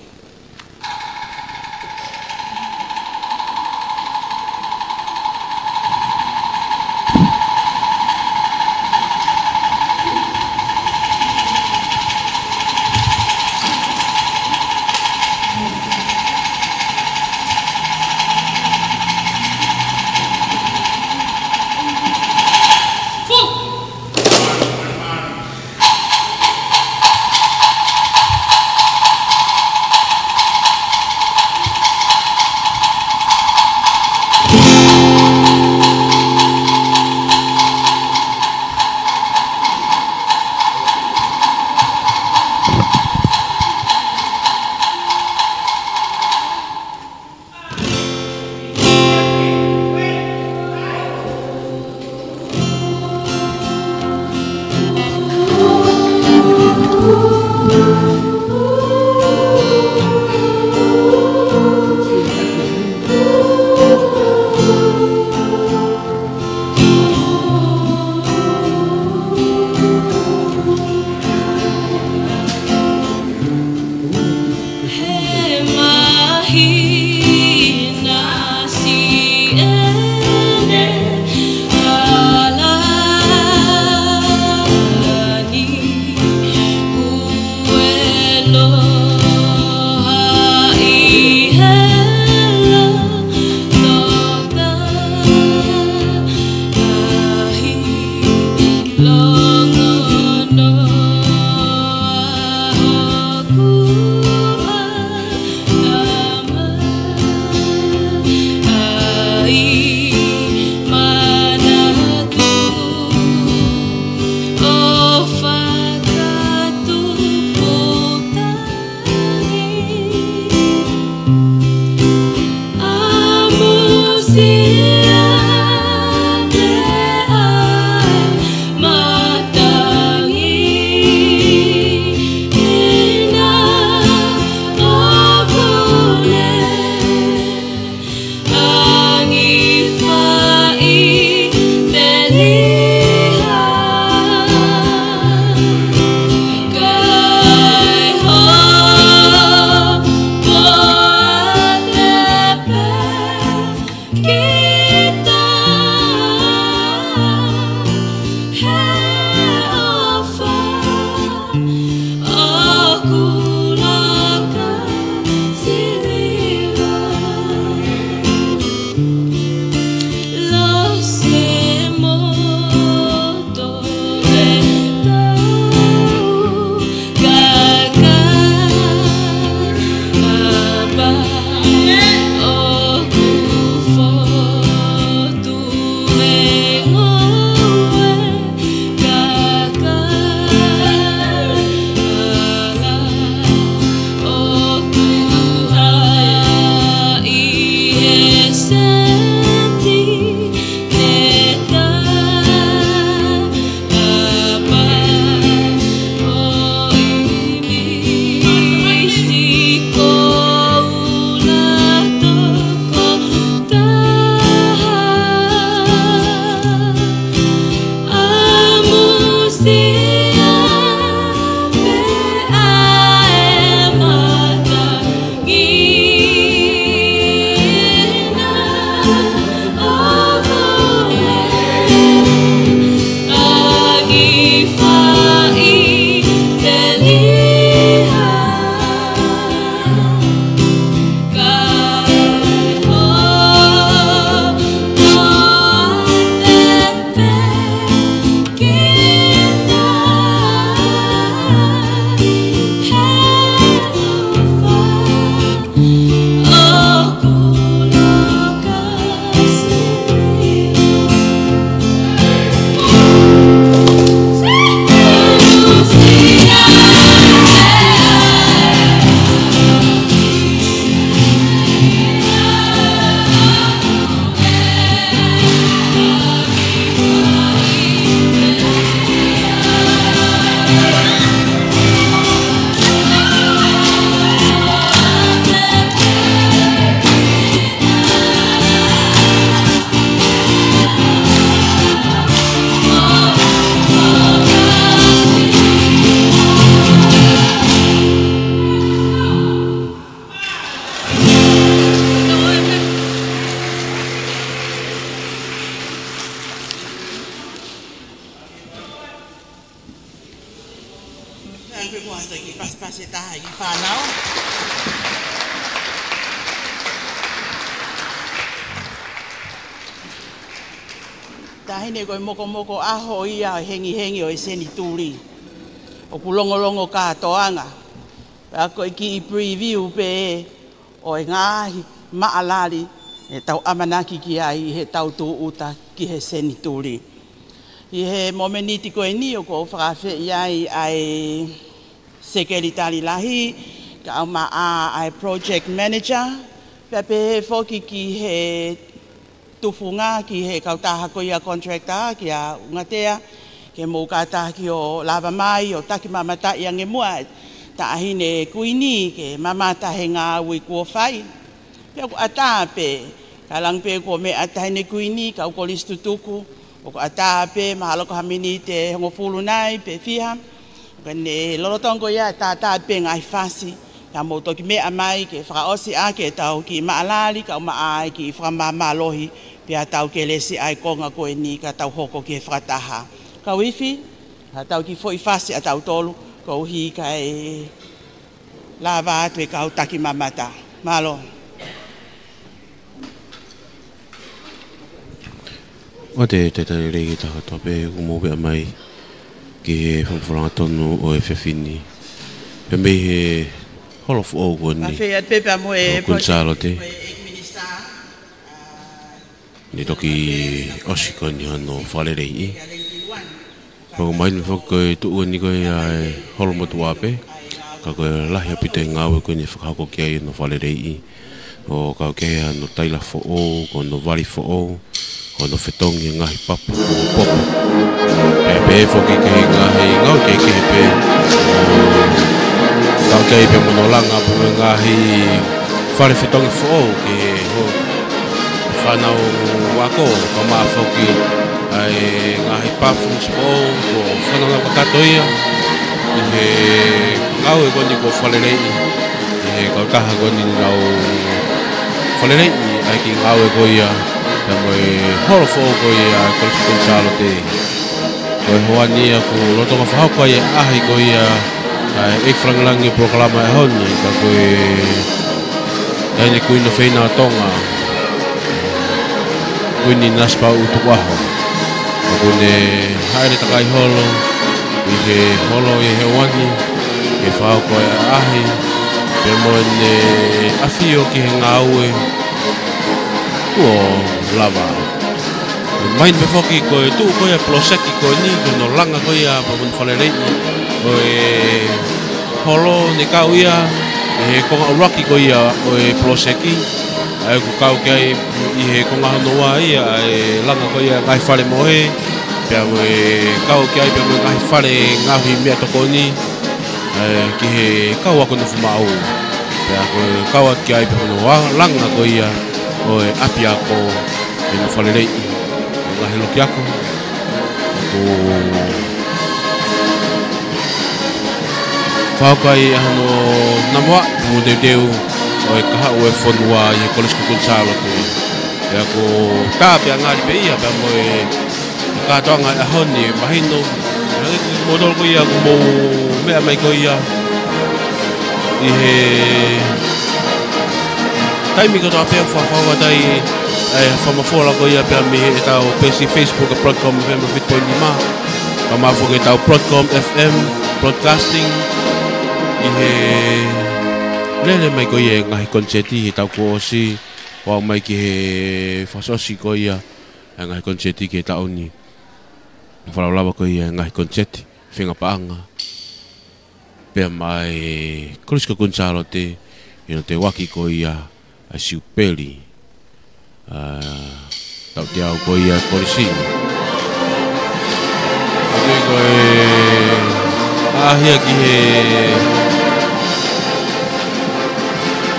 Where kai ko ato ki pas ta ki whanau. Tahine koe moko aho ia hengi o seni tūri. O kulongolongo kātoanga. Pea koe ki I preview pe o ngāhi maalari e tau amanaki ki ai he tau tū uta ki he seni tūri. I he momeniti koe ni o ko whakawhi iai ai sekeri tali lahi ka au maa ai project manager. Pea pe he whoki ki he tufunga ki he kautaha ko ia contractor ki a ungatea ke mo kata ki o lava mai o taki mamata ia nge mua ta ahine kuini ke mamata he ngā ui kua whai pia ko atape kalang pe ko me atahine kuini ka uko listu tuku o ko atape mahalo ko hamini te hongo fulu nai pe fiha kane lolotongo ia pe ngai fasi ya mo toki me amai ke whakaosi a ke tau ki maalali ka umaai ki whakamamalohi pia tau ke lesi ai konga koe ni ka tau hoko ki whakataha. Ka wifi, ha tau ki foi fasi a tau tolu, ko hi ka e lava atu e kau taki mamata. Malo. O te tani regi taha tope umo bea mai ki he whamwharanga tonu o e whiwhini. Pe mei he holofu o koni. A whea pepe mo e Kunsalo te. Ni toki osi koni hano whalerei I. Pako mai ni whaka koe tuua ni koe ai holo motu ape. Ka koe lahi apite ngāwe koe ni whakako ki ai no whalerei I. O ka kei no taila fo o, ko no wari fo o, ko no whetongi ngahi papu o popo. Pe whoki kei ngahi ngau kei kei pe. Kau kei pe monolanga po ngahi whare whetongi fo o ke ho. Whanau wako, ka maa whoki ai ngahi pafus po ko whanau na pakatoia. I he ngau e koni ko whalerei. I he kautaha koni nau whalerei ai ki ngau e koia. Ka moe horo fo koia kolisi konsalo te. Koe hoania ku lotonga whahauka i ahi koia. Ek whangalangi proklama e honi. Ka koe Taine kuino whaina tonga. Kuini naspa utuwaho. Kune haere takai holo. I he holo I he wani. E whahauka e ahi. Pe moene awhio ki he ngāue. Kuo lava. Main me whoki koe tu koe ploseki koe ni. Koe no langa koe a pamun whalerei. Koe holo ne kau ia. E konga uraki koe ia koe ploseki. Ai ku kau kai I he konga hanoa ia e langa koe ia ngai whare mohe. Pea moe kau kai pea moe ngai whare ngahi mea toko ni. Ki he kau ako na whumau. Pea koe kau aki ai pea moe langa koe ia. Oe api ako e no whalerei. Ngahi loki ako. Ako whaukai ahano namua. Mo deu oe kaha oe whanua I he kolesku konsalo tu. Pea ko tā pea ngāri pe ia pea moe kātoanga e honi e mahino. Modol ko ia mo mea mai ko ia. I he taimi ko tā pea whawhawa tai whamawhola ko ia pea mi he tau pesi Facebook a Broadcom FM 5.5. Ka mawho ke tau Broadcom FM Broadcasting. I he lele mai ko ia ngahi konseti he tau ko osi. Wau mai ki he whasosi ko ia ngahi konseti ki he tau ni. Whalaulawa ko ia ngahi konseti whenga paanga. Pea mai Koliska Konsalo te ino te waki ko ia a siupeli. Tau te au ko ia Kolisini. Ake ko e ahia ki he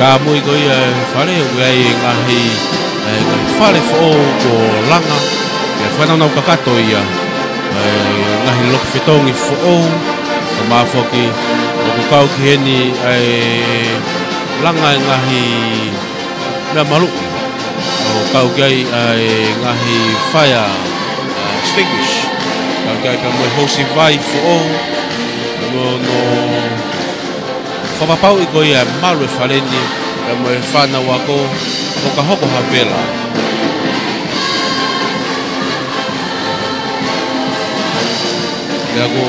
ka mui ko ia whare uai ngahi whare fo ko langa. Pea whanau nau kakato ia. Ngahi loko whetongi fo ka mawhoki. Loko kau ki heni langa ngahi mea maluki. Kau ki ngahi fire extinguish. Kau ki ai pia moe hosi vai fo no whapapau I koe ia malu e whaleni e mo e whana wako o ka hoko hawela. Ia ko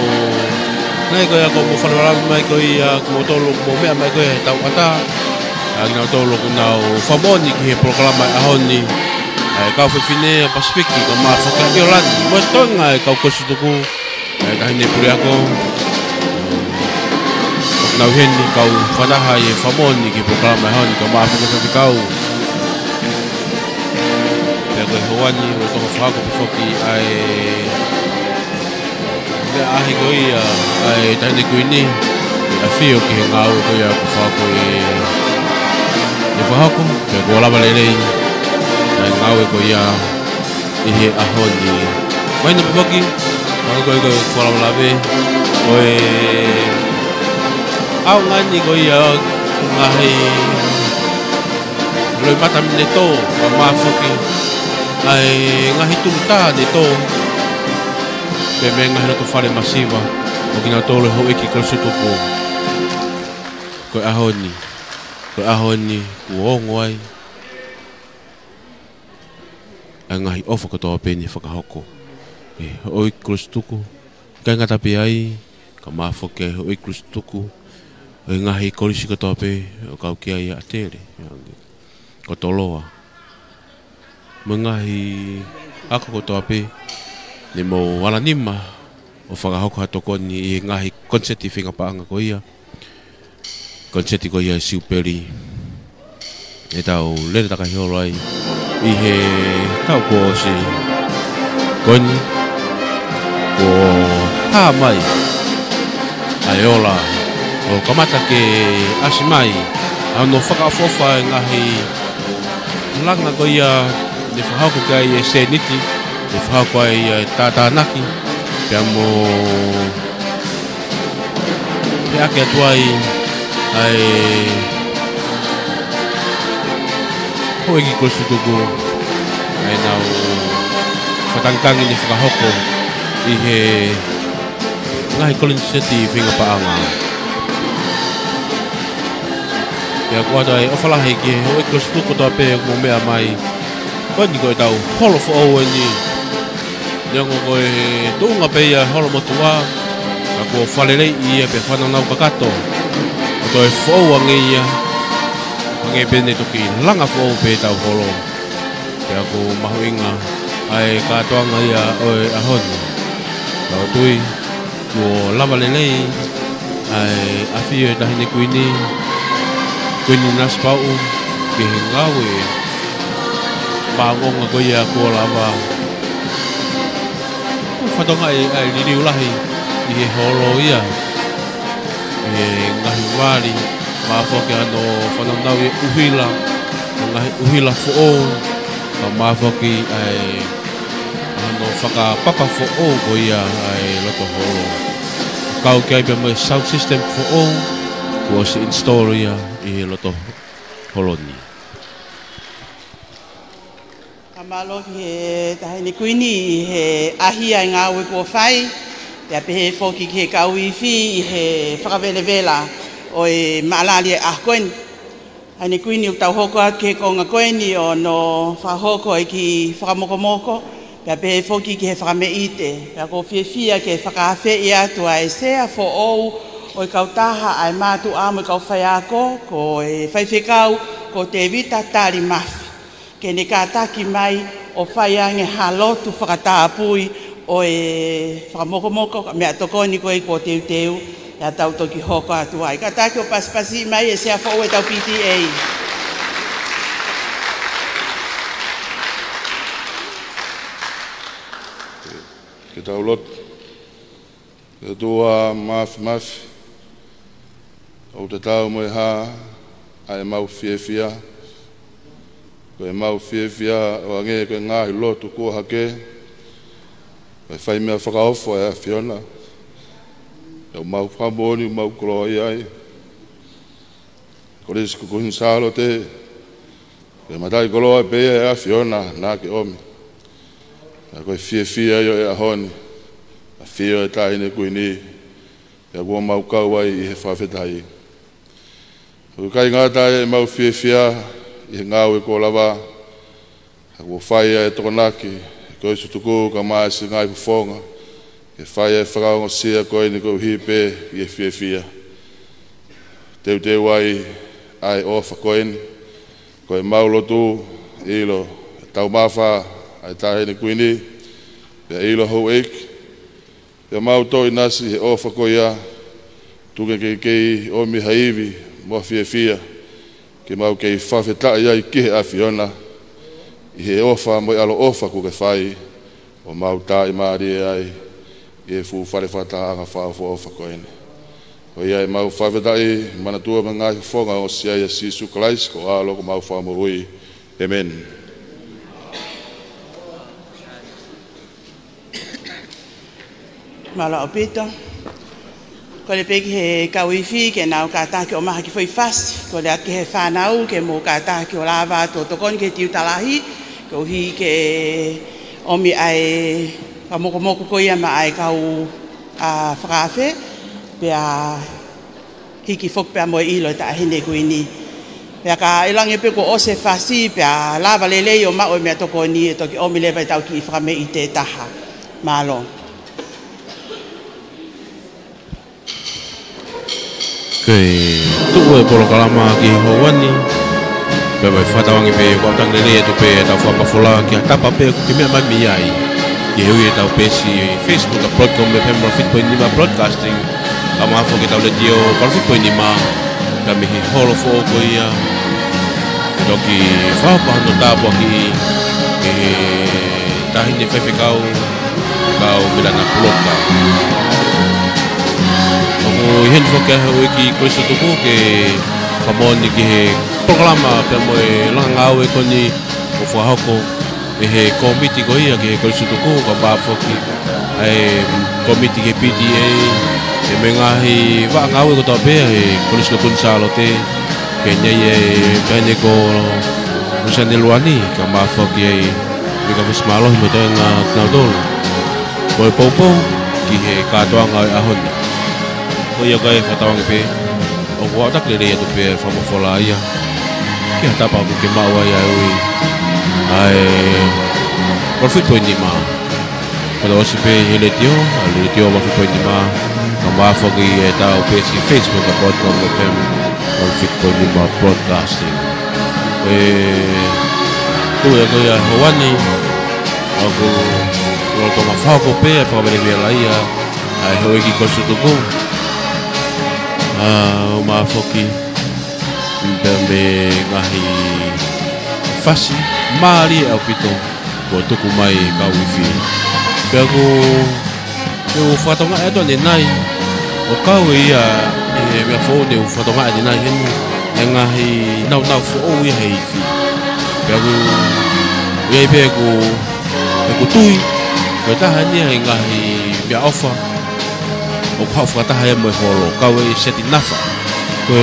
nai koe ako mo whanawarawi mai koe ia mo tolo mo mea mai koe tau ata. Nau tolo ko nau whamoni ki he proklama e ahoni. Kau whiwhine Pasifiki ka maa whaka Iolani. Mo e toinga e kau kosituku. Tahine puri ako. Nau heni kau whanaha i e whamoni ki proklama e ahoni ka maa whaka kau. Pea koe hawani o toka whako pifoki ai Nea ahi koe ia ai tahine kuini. A whio ki he ngau koe ia ko whako e whahako. Pea kua lama lelei. Ngau e koe ia I he ahoni. Waina pifoki, koe koe whalamalawe, koe au ngani koe ia ngahi loi matamine tō, ka māwhoki, ai ngahi tūmta ne tō, pe me ngahi rako whare masiwa, o ki ngā tōle ho eki kore sutuku, koe ahoni, kuongo ai, ngahi ofa katoa peni whakahoko. Hoi krustuku, kai ngata pe ai, ka mawhoke hoi krustuku, ngahi korisi katoa pe, o kau ki ai a tere, ko toloa. Mo ngahi ako katoa pe, ne mo wala nima, o whakahoko hatokoni I ngahi konseti whingapaanga ko ia. Konseti ko ia siuperi, e tau lere takahi holo ai, I he tau ko si koni ko mai ai ola o kamata ke asimai ano whakafofa ngahi langa ko ia ne whahako kai e seniti ne whahako ai tātānaki pia mo pia ke atuai ai hoegi ko sutuku ai nau whatangangi ni whakahoko I he ngahi kolinseti whingapaanga. Pea kua tai ofalahi ki he hoi ko sutuku toa pe mo mea mai koni koe tau holo fo au ni Niongo koe tuunga pe ia holo motua ka kua whalelei ia pe whananau kakato a koe fo au ange ia Ange bene toki langa fo pe tau holo. Pea ko mahuinga ai katoanga ia oe ahoni. Tau tui ko lava lelei ai awhio e tahine kuini naspau ke he ngawe pāngonga ko ia ko lava. Whatonga ai liri ulahi I he holo ia e ngahi wari Mawhoke ano whananau I uhila, ngahi uhila fo'o, ka mawhoke ai ano whakapapa fo'o ko ia ai loto holo. Kau kia ibe mai sound system fo'o, ko si install ia I loto holo ni. Kamalo ki he tahine kuini I he ahi ai ngā ue kua whai, te ape he whoki ki he kauiwhi I he whakawelewela. O e maalali e ahkoen. Hane kuini u tau hoko atu ke konga koeni o no whahoko e ki whakamokomoko. Pea pehe whoki ki he whakameite. Pea ko whiawhia ke whakawhe I atu a e sea fo ou o e kautaha ai mātu amo e kau whaiako ko e whaiwhekau ko te vita tari mafi. Ke ne kātaki mai o whaiange halotu whakatāpui o e whakamokomoko mea tokoni koe ko teu. Ya tau toki hoko atu ai. Ka taki o pasipasi mai e sea fōu e tau PTA. Ke tau lot. Ke tua mafi. O te tau mo e ha. Ai mau whiawhia. Ko e mau whiawhia o ange ke ngahi lotu kua hake. Ko e whai mea whakaofo e a Fiona. O mau whamoni, mau koroi ai. Ko resi kukuhin sālo te. Ke matai koroi pēia e a Fiona, nā ke omi. Ko e whiawhia yo e a honi. A whio e tahine kuini. Ke kua mau kau ai I he whawhetai. O kai ngata e mau fia I ngau e ko lava. Ko fai e tokonaki ko su tuku ka mai se ngai fonga. E fai e frau sia ko ni ko hipe e fia. Te wai ai ofa ko en ko e mau lotu ilo tau mafa ai tahe ni kuini pe ilo ho ek pe mau to inasi e ofa ko ia tuke ke o mi haivi mo fia ke mau ke fafeta ia ki a fiona I he ofa mo alo ofa ko ke fai o mau ta I mari ai e fu fare fata anga fa ofa ko en o ia mau fafeta I mana tua ngai fonga o sia ia sisu klais ko alo ko mau fa mo rui amen. Mala o pita. Ko le peki he kawifi ke nau kata ke o maha ki foi fasi. Ko le ake he whanau ke mo kata ke o lava to tokoni ke tiu talahi. Ko hi ke omi ai pa moko ko ia ma ai kau a whakawhe. Pea hiki fok pea mo ilo ta hene kuini. Pea ka ilangi pe ko ose fasi pea lava lelei o mao mea tokoni e toki omi lewa tau ki whakame I te taha. Malo. Kei tu'u e polokalama ki houani pe vai whatawangi pe ko tang lele tu pe tau whapawhola ki hatapa pe ku ki mea mai mi ai ki hui e tau pe si Facebook a Broadcom me Pembroke Fit.5 Broadcasting ka maafo ki tau le tio Fit.5 ka mihi holo fo ko ia e toki whapahano tāpua ki tahine whewhi kau milana puloka o hen fo ke ho ki ko so to ke famoni ki he programa pe mo langa o koni o fo hako e he komiti ko ia ke ko so to ko ba fo ki ai komiti ke PTA e menga hi va nga o ko to be e ko so kun salo te ke nei e bene ko usane luani ka ma fo ki e ka fo smalo mo to nga na dol ko popo ki he ka to nga a hon ko ia kai whatawangi pe o kua tak lere ia tu pe whamawhola ia ki hatapa ku ke maua ia ui ai Fit.5 kada osi pe hele tio Fit.5 ka maafo ki e tau pe si Facebook a Broadcom FM Fit.5 Broadcasting ku ia kai a hawani aku lo toma whako pe e whakabere mea la ia ai hoi ki kosu tuku o mafoki me ngahi fasi mari au pito ko tuku mai ka wifi pego eu fatonga e done nai o kau ia e me fone o fatonga e nai hen ngahi nau fo o ia heifi pego e pego e tui ko ta hania ngahi me ofa o kau fata hai mo holo kau e seti nafa ko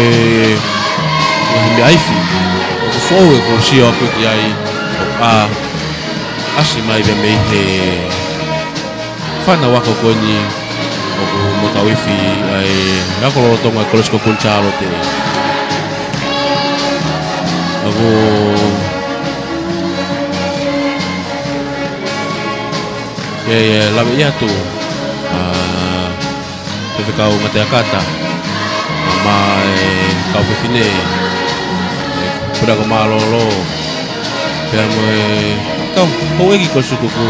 me aifi o fo e ko si o ko ai a asi mai be me he fana wako ko ni o mo kau ifi ai na ko lo tonga ko sko kunchalo te ako la veía tu te kau mate akata ma kau fine pura ko malolo per mo kau ko egi ko suku ko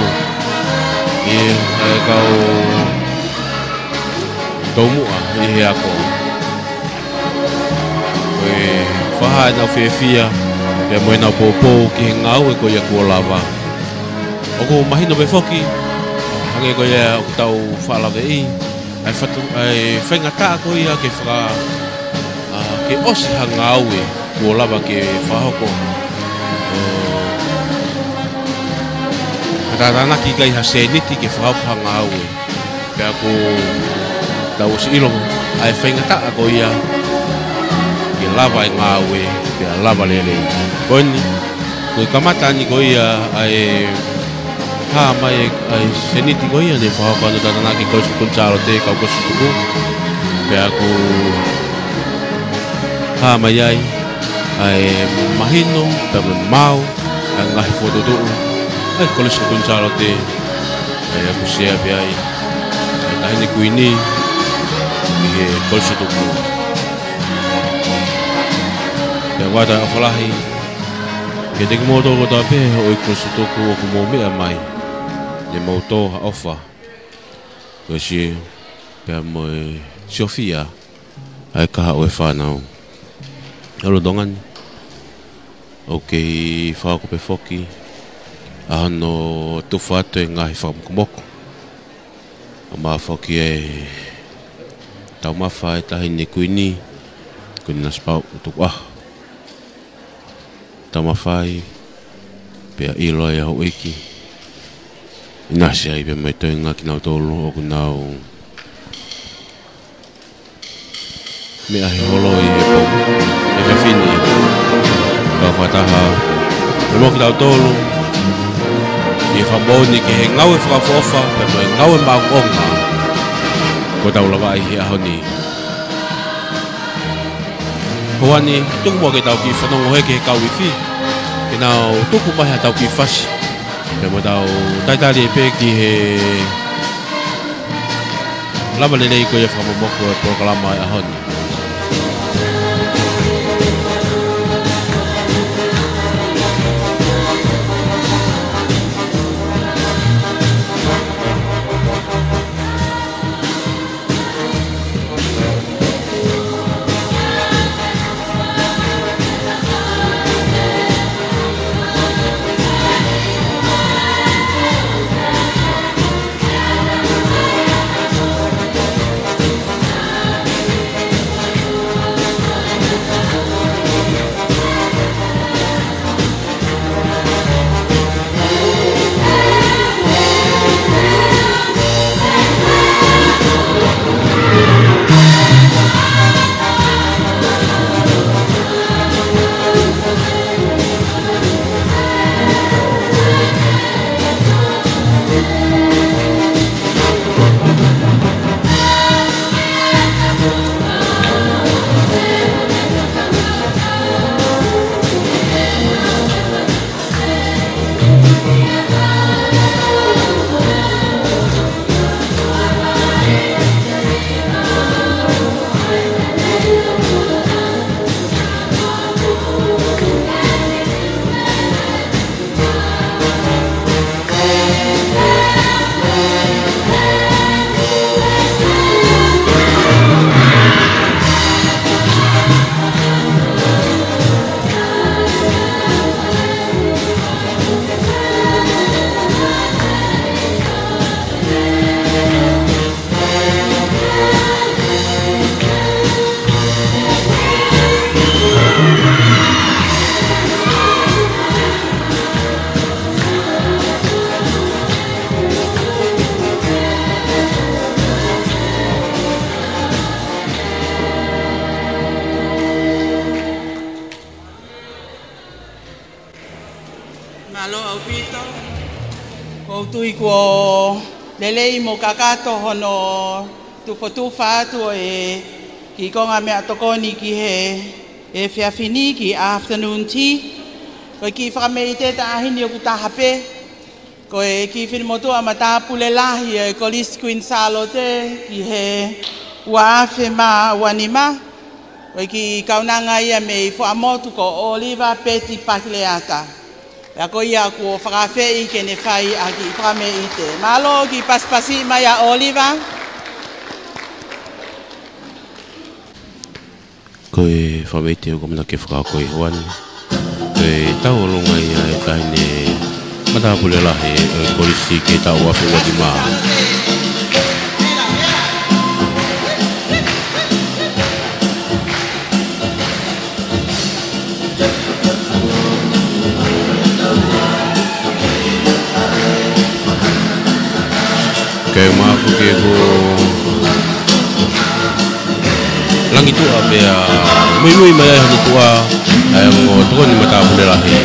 kau mu e ako faha na fefia pe mo na popo ki ngau e ko ya ko lava o ko mahino be foki hange ko ya o tau fala ve ai fatu ai fenga ta ko ia ke fra ke os hangawe ko lava ke fahoko rarana ki kai haseniti ke fra hangawe pe ko tau silong ai fenga ta ko ia ke lava ngawe ke lava lele koni ko kamata ni ko ia ai ha mai ai seniti ko ia de fa quando tá na que coisa com chalo te ka ko suku pe aku ha mai ai ai mahino pe mau ngai foto tu ai koleksi kun salote ai aku sia pe ai ai ni kuini ni koleksi tu ya wada afalahi ke te moto ko ta pe o koleksi tu ko mo me mai ni moto ofa ko si pe mo Sofia ai ka o fa nau alo dongan okay fa ko pe foki ano tu fato ngai fa moko ama foki e tau ma fa ta ni kuini kun nas pa tu tau ma fai pe ilo ya wiki ina sai be mai to ngaki na tolo o kunau me ai holo e po e me fini ka fataha e mo ki tolo e fa boni ke ngau e fa fofa pe mo ngau e magonga ko tau lava i a honi hoani tu mo ke tau ki fa no he ke ka wifi e nau tu ku mai tau ki fas pe mo tau tai pe ki he lava le ko e fa mo ko programa a honi Lelei mo kakato hono tufa atu e ki konga mea tokoni ki he e whiawhini ki afternoon tea. Ko ki whakamei te ta ahini o kutahape. Ko e ki whirimotua ma tāpule lahi e kolis Queen Salo te ki he uawhe ma wanima. Ko ki kaunanga ia me i whaamotu ko Oliver Peti Pakileata. Ya ko ia ko whakawhei ke ne whai a ki whakamei i te. Malo ki paspasi mai a Oliver. Ko e whamei te uko mna ke whakako e hoani. Ko e tau olonga ia e kaine matapule lahi e korisi ke tau wafu wadi maa. Kaya maafu ke ko langi tua bea mui mai hani tua ai ngo to ni mata pule lahi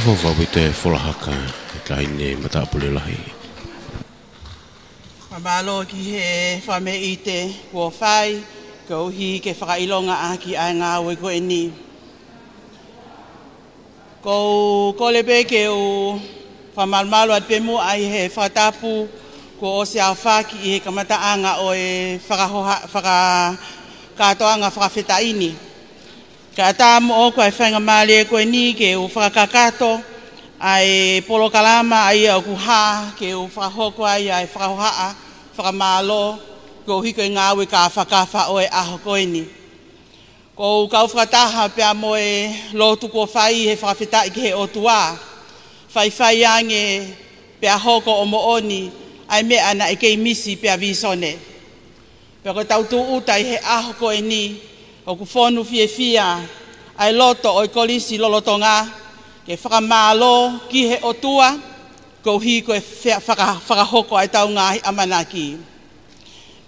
whakafofa wi te wholahaka e kaine matapule lahi. Mabalo ki he whame i te kua whai, ko hi ke whakailonga aki ai ngā ue ko e ni. Ko lepe ke o whamalmalo at pemu ai he whatapu ko o se au whaki i he kamataanga o e whakatoanga whakawhetaini. Ka tāmu o koe whainga māle koe ni ke o whakakato ai polo kalama ai au kuha ke o whakahoko ai whakahohaa, whakamālo ko hiko i ngāwe ka whakawha o e aho koe ni. Ko kau whakataha pia mo e lotu ko whai he whakawhetai ki he o tua. Whai ange pia hoko o mooni ai mea na e kei misi pia visone. Pia ko tautu utai he aho koe ni o ku whonu fia ai loto o i kolisi lolotonga ke whakamālo ki he o tua ko hi ko e whakahoko ai tau ngāhi amanaki.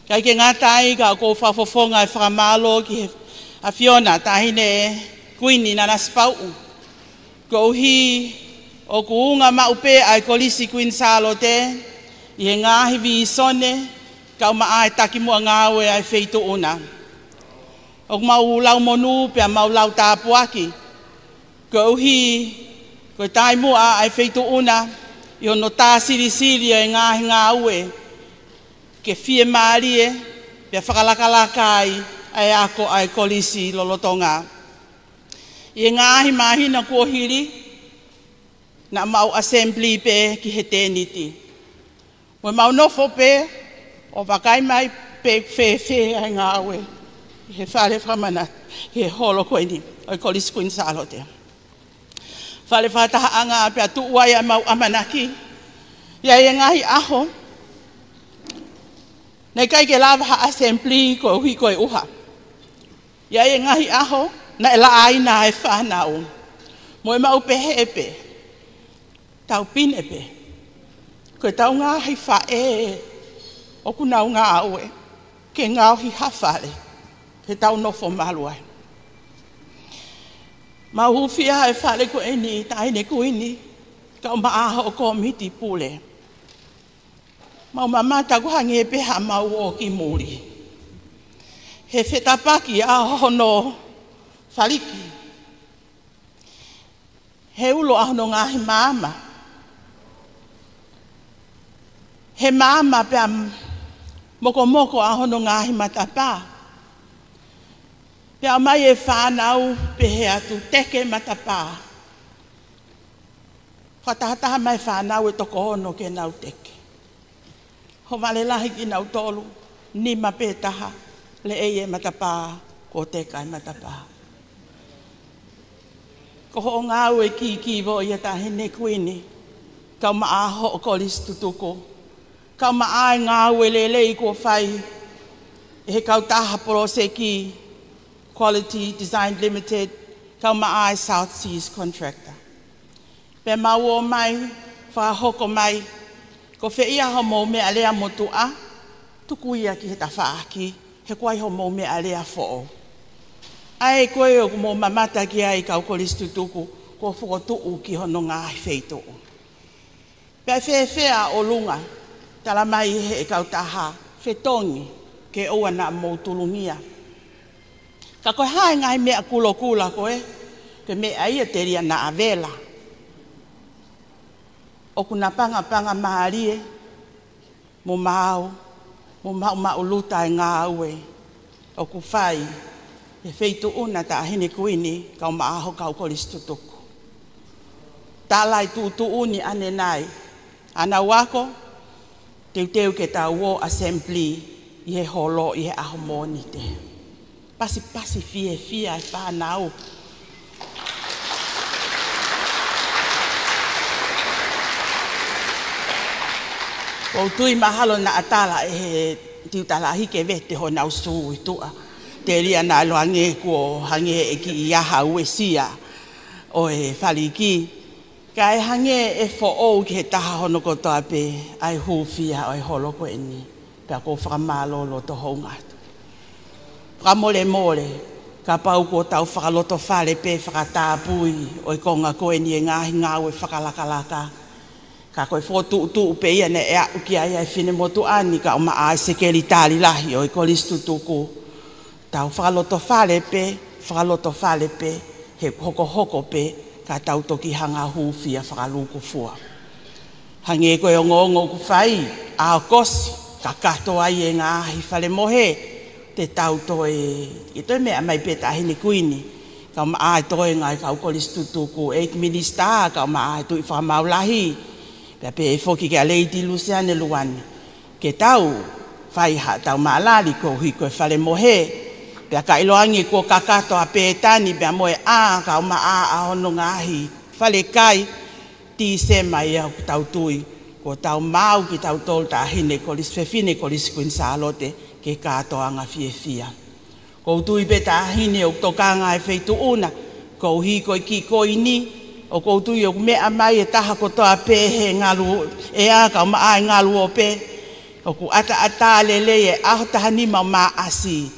Kai ke ngātai ka ko whafofonga e whakamālo ki he a Fiona tahine kuini nana spau. Ko hi o ku unga maupe ai kolisi Queen Salote i he ngāhi vi sone kau maa e taki mua ngāwe ai feitu una. O mau lau monu pia mau lau tāpuaki. Ko hi ko tai mua ai feitu una i ono tā siri e ngāhi ngāwe ke fie maarie pia whakalakalakai ai ako ai kolisi lolotonga. I ngāhi mahina kua hiri na mau assembly pe ki he tēniti. Mo mau nofo pe o wakai mai pe fe ai ngāwe. He whare whamana, he holo koe ni, ai kolisi Queen Salote. Whare whataha anga pia tuuai ai mau amanaki. Ia e ngahi aho, nei kai ke lava ha assembly ko hui koe uha. Ia e ngahi aho, na e la aina e whanau. Mo e mau pehepe, tau pinepe. Koe tau ngahi whae, o kunau ngā aue, ke ngau hi hawhare. He tau nofo maluai. Ma hufia e whare ko e ni, taine kuini, kau maaha o ko miti pule. Mau mamata ko hangi e peha mau o ki muri. He whetapaki a hono whaliki. He ulo a hono ngahi maama. He maama pia moko a hono ngahi matapa. Pea mai e whanau pehe atu teke matapa. Whatahataha mai whanau e toko ono ke nau teke. Ho vale lahi ki nau tolu, ni ma pētaha, le e matapa, ko teka e matapa. Ko ho ngāu e ki vo i atahine kuini, kau maaho o kolis tutuko. Kau maa ngāu e lelei ko whai, e he kau taha poro se ki, Quality Design Limited, kau maa South Seas Contractor. Pe mau o mai, whahoko mai, ko whia ho mou mea lea motua, tuku ia ki he tawhaaki, he koai ho mou mea lea foo. Ai koe o mou mamata ki ai kau kolis tutuku, ko whokotuu ki hono ngāhi wheituu. Pe whea o lunga, tala mai he kau taha, whetongi, ke oua na mou tulungia. Ka koe hae ngai mea kula koe, ke mea ia te ria na avela. O kuna panga maarie, mo mau luta e ngā ue, o ku whai, e wheitu una ta ahine kuini, kau maaho kau kolis tutuku. Tā lai tūtu uni ane nai, ana wako, teu ke tā uo assembly, i he holo, i he aho mōni te. Pasi fie e whanau. O tui mahalo na atala e tiutala hike vete ho nau sui tua. Te ria na loange ko hange e ki iaha ue sia o e whaliki. Ka e hange e fo o ki he taha hono ko toa pe ai hufia o e holo ko e ni. Pea ko whakamalo lo to hongatu. Whamole Ka pau ko tau whakaloto whale pe whakatāpui o i konga koe ni e ngahi ngāu e whakalakalaka. Ka koe whotu utu pe ia ne ea uki ai ai whine motu ani ka o maa se keli tāli lahi o i kolistu tuku. Tau whakaloto whale pe, he hoko pe, ka tau toki hanga hūwhia whakaluku fua. Hange koe o ngongo ku whai, a o kosi, ka kato ai e ngāhi whale mohe, te tau toi, i toi mea mai pe tahini kuini, ka maa e toi ngai ka ukolistu tuku, 8 minister, ka maa e tui whamaulahi, pia pe e whoki ke a Lady Luciane Luani, ke tau, whai ha tau maalali ko hui koe whale mohe, pia ka iloangi ko kakato a pētani, pia moe ka o maa a hono ngahi, whale kai, ti se mai au tau tui, ko tau mau ki tau tol ta hine kolis fefine kolis kuin salote ke katoanga fia. Ko tui pe ta hine o tokanga e feitu una, ko hi ko ki ko ini, o ko tui o mea mai e taha ko toa pe he ngalu, e a ka maa e ngalu o pe, o ku ata lele e aho taha ni ma asi,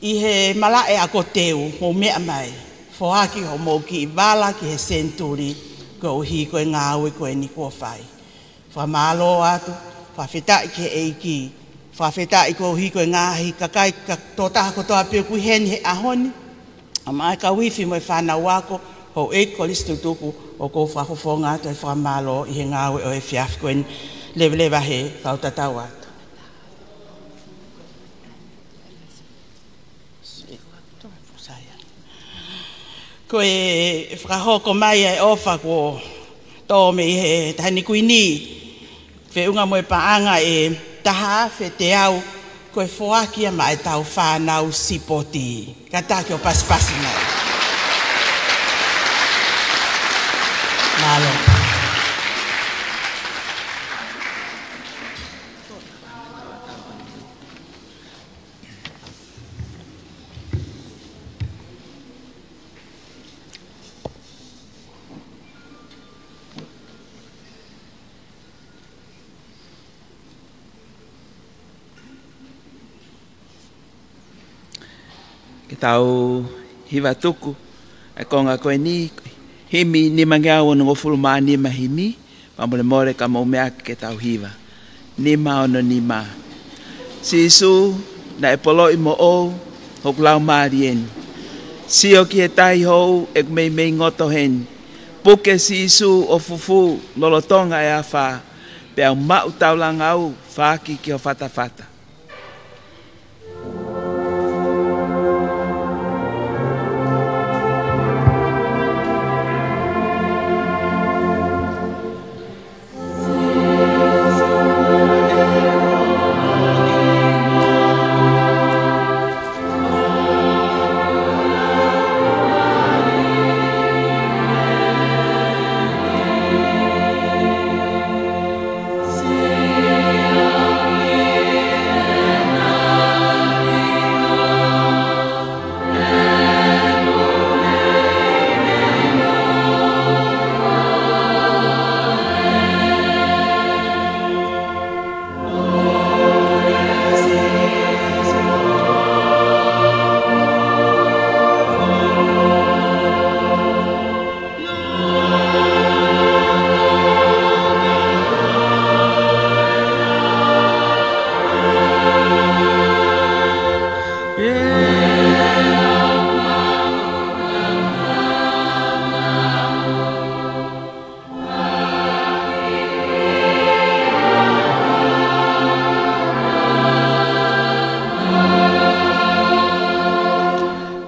i he mala e ako teu, mo mea mai, fohaki ho mo ki vala ki he senturi, ko hi ko ngāwe ko ni ko whai. Whamalo atu, whawhetai ke eiki, whawhetai ko hi ko ngāhi kakai ka tōtaha ko toa pio kui heni he ahoni, a mai ka wifi mo e whanau wako, ho e kolistu tuku o ko whakofonga atu e whamalo i he ngāwe o e whiaf ko ni lewa he kau tatau atu. Ko e whakahoko mai e ofa ko tō me he tahani kuini, whiunga mo e paanga e taha whe te au, ko e whoakia mai tau whanau sipoti. Ka tāke o pasipasi mai. Malo. Tau hiwa tuku, e konga koe ni, himi ni mangia ono ngofuru maa ni mahimi, pamole more ka maumea ke tau hiwa. Ni ma ono ni ma. Si isu, na e polo i mo o, hoklau maa rien. Si o ki e tai hou, e mei ngoto hen. Puke si isu o fufu, lolotonga e a wha, pe au mau tau langau, whaki ki o fata.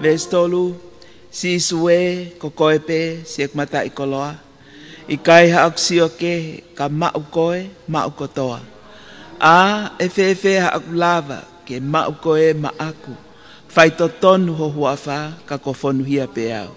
Vestolu, si sue, ko koe pe, si ek mata i koloa. I kai haak sio ke, ka mau koe, mau kotoa. A, e fe haak lava, ke mau koe ma aku. Fai to tonu ho huafa, ka kofonu hia pe au.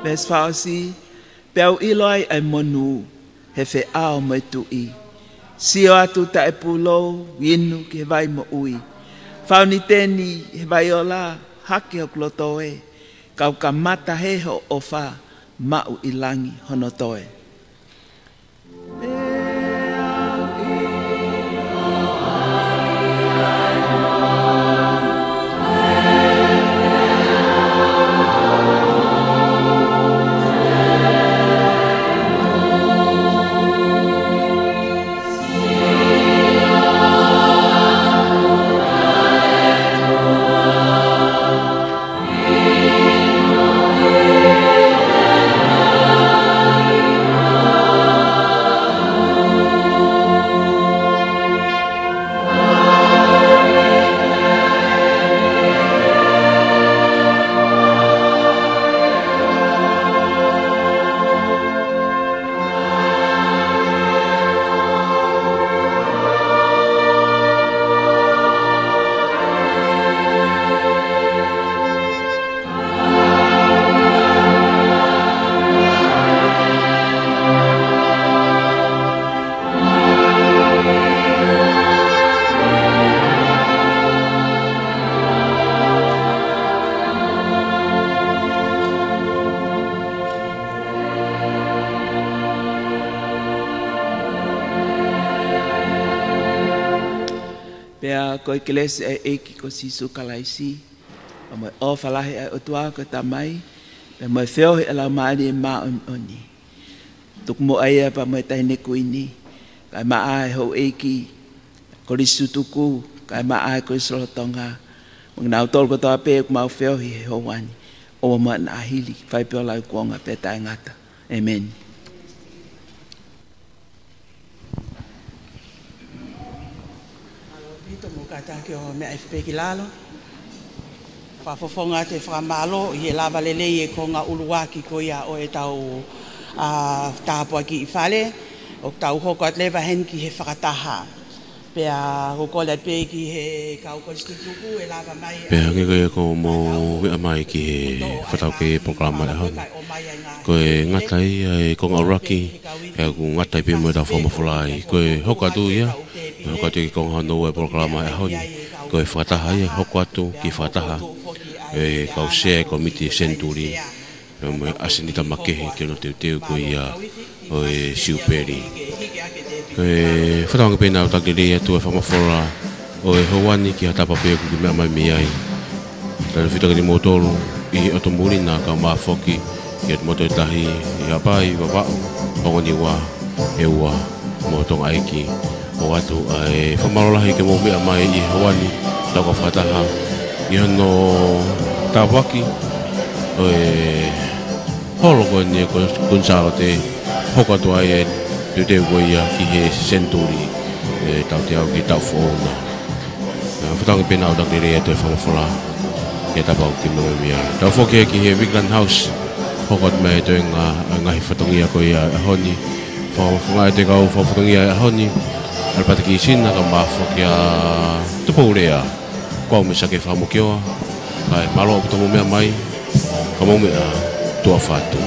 Mes fausi, peu iloi ai monu, he fe ao mai tui. Sio atu ta e pulo, inu ke vai mo ui. Fauni teni he vai ola, hake o klotoe, kau ka mata he ho ofa, mau ilangi honotoe. Ko ikelesi e eki ko sisu kalaisi. O mai o falahi e otua ko tamai. Pe mai feo he ala maari e maa oni. Tuk mo aia pa mai taine kuini. Kai maa e ho eki. Ko risu tuku. Kai maa e ko isolotonga. Mga nautol ko toa pe ku mau feo he ho wani. O ma na ahili. Fai peo lau kuonga pe tae ngata. Amen. Ke o mea e whipeki lalo. Whafofonga te whakamalo i e lava lele e ko ngā uluaki ko ia o e tau tāpua ki i whale. O tau hoko at lewa hen ki he whakataha. Pea hoko le pe ki he kau konstituku e lava mai. Pea nge ko mo wea mai ki he whatau ke programa e hon. Ko e ngatai e ko ngā uraki e ku ngatai pe mo e tau whamawhulai. Ko e hoko atu ia. Hoko atu ki ko ngā no e programa e hon. Ko e whataha ia hoko atu ki whataha. E kau sea komiti senturi. E mo asinita makehe ke no teu ko ia o e siuperi. Ko e whatanga pēnā o takere atu e whamawhora o e hawani ki hatapa pēku ki mea mai miai. Tāna whitaka ni motoro i otomuri nā ka māwhoki i atu moto e tahi i hapai wa wau pangoni wā e ua mo tonga aiki. O atu e whamarolahi ke mō mea mai i hawani tau ka whataha i hono tāwaki o e holoko ni e kunsaro te hoko atu ai e te ua ia ki he senturi e tau te au ki tau whaona. Whatangi pēnā o takere e te whamawhora e tapau ki mga mea. Tau whoke ki he Wigland House hoko atu mea e te ngahi whatongia ko ia e honi. Whamawhonga e te kau whatongia e honi. Alpata ki sina ka mafo ki a tupaurea. Kua me sake whamukioa. Kai malo o kuta mo mea mai. Ka mo mea tua whatu.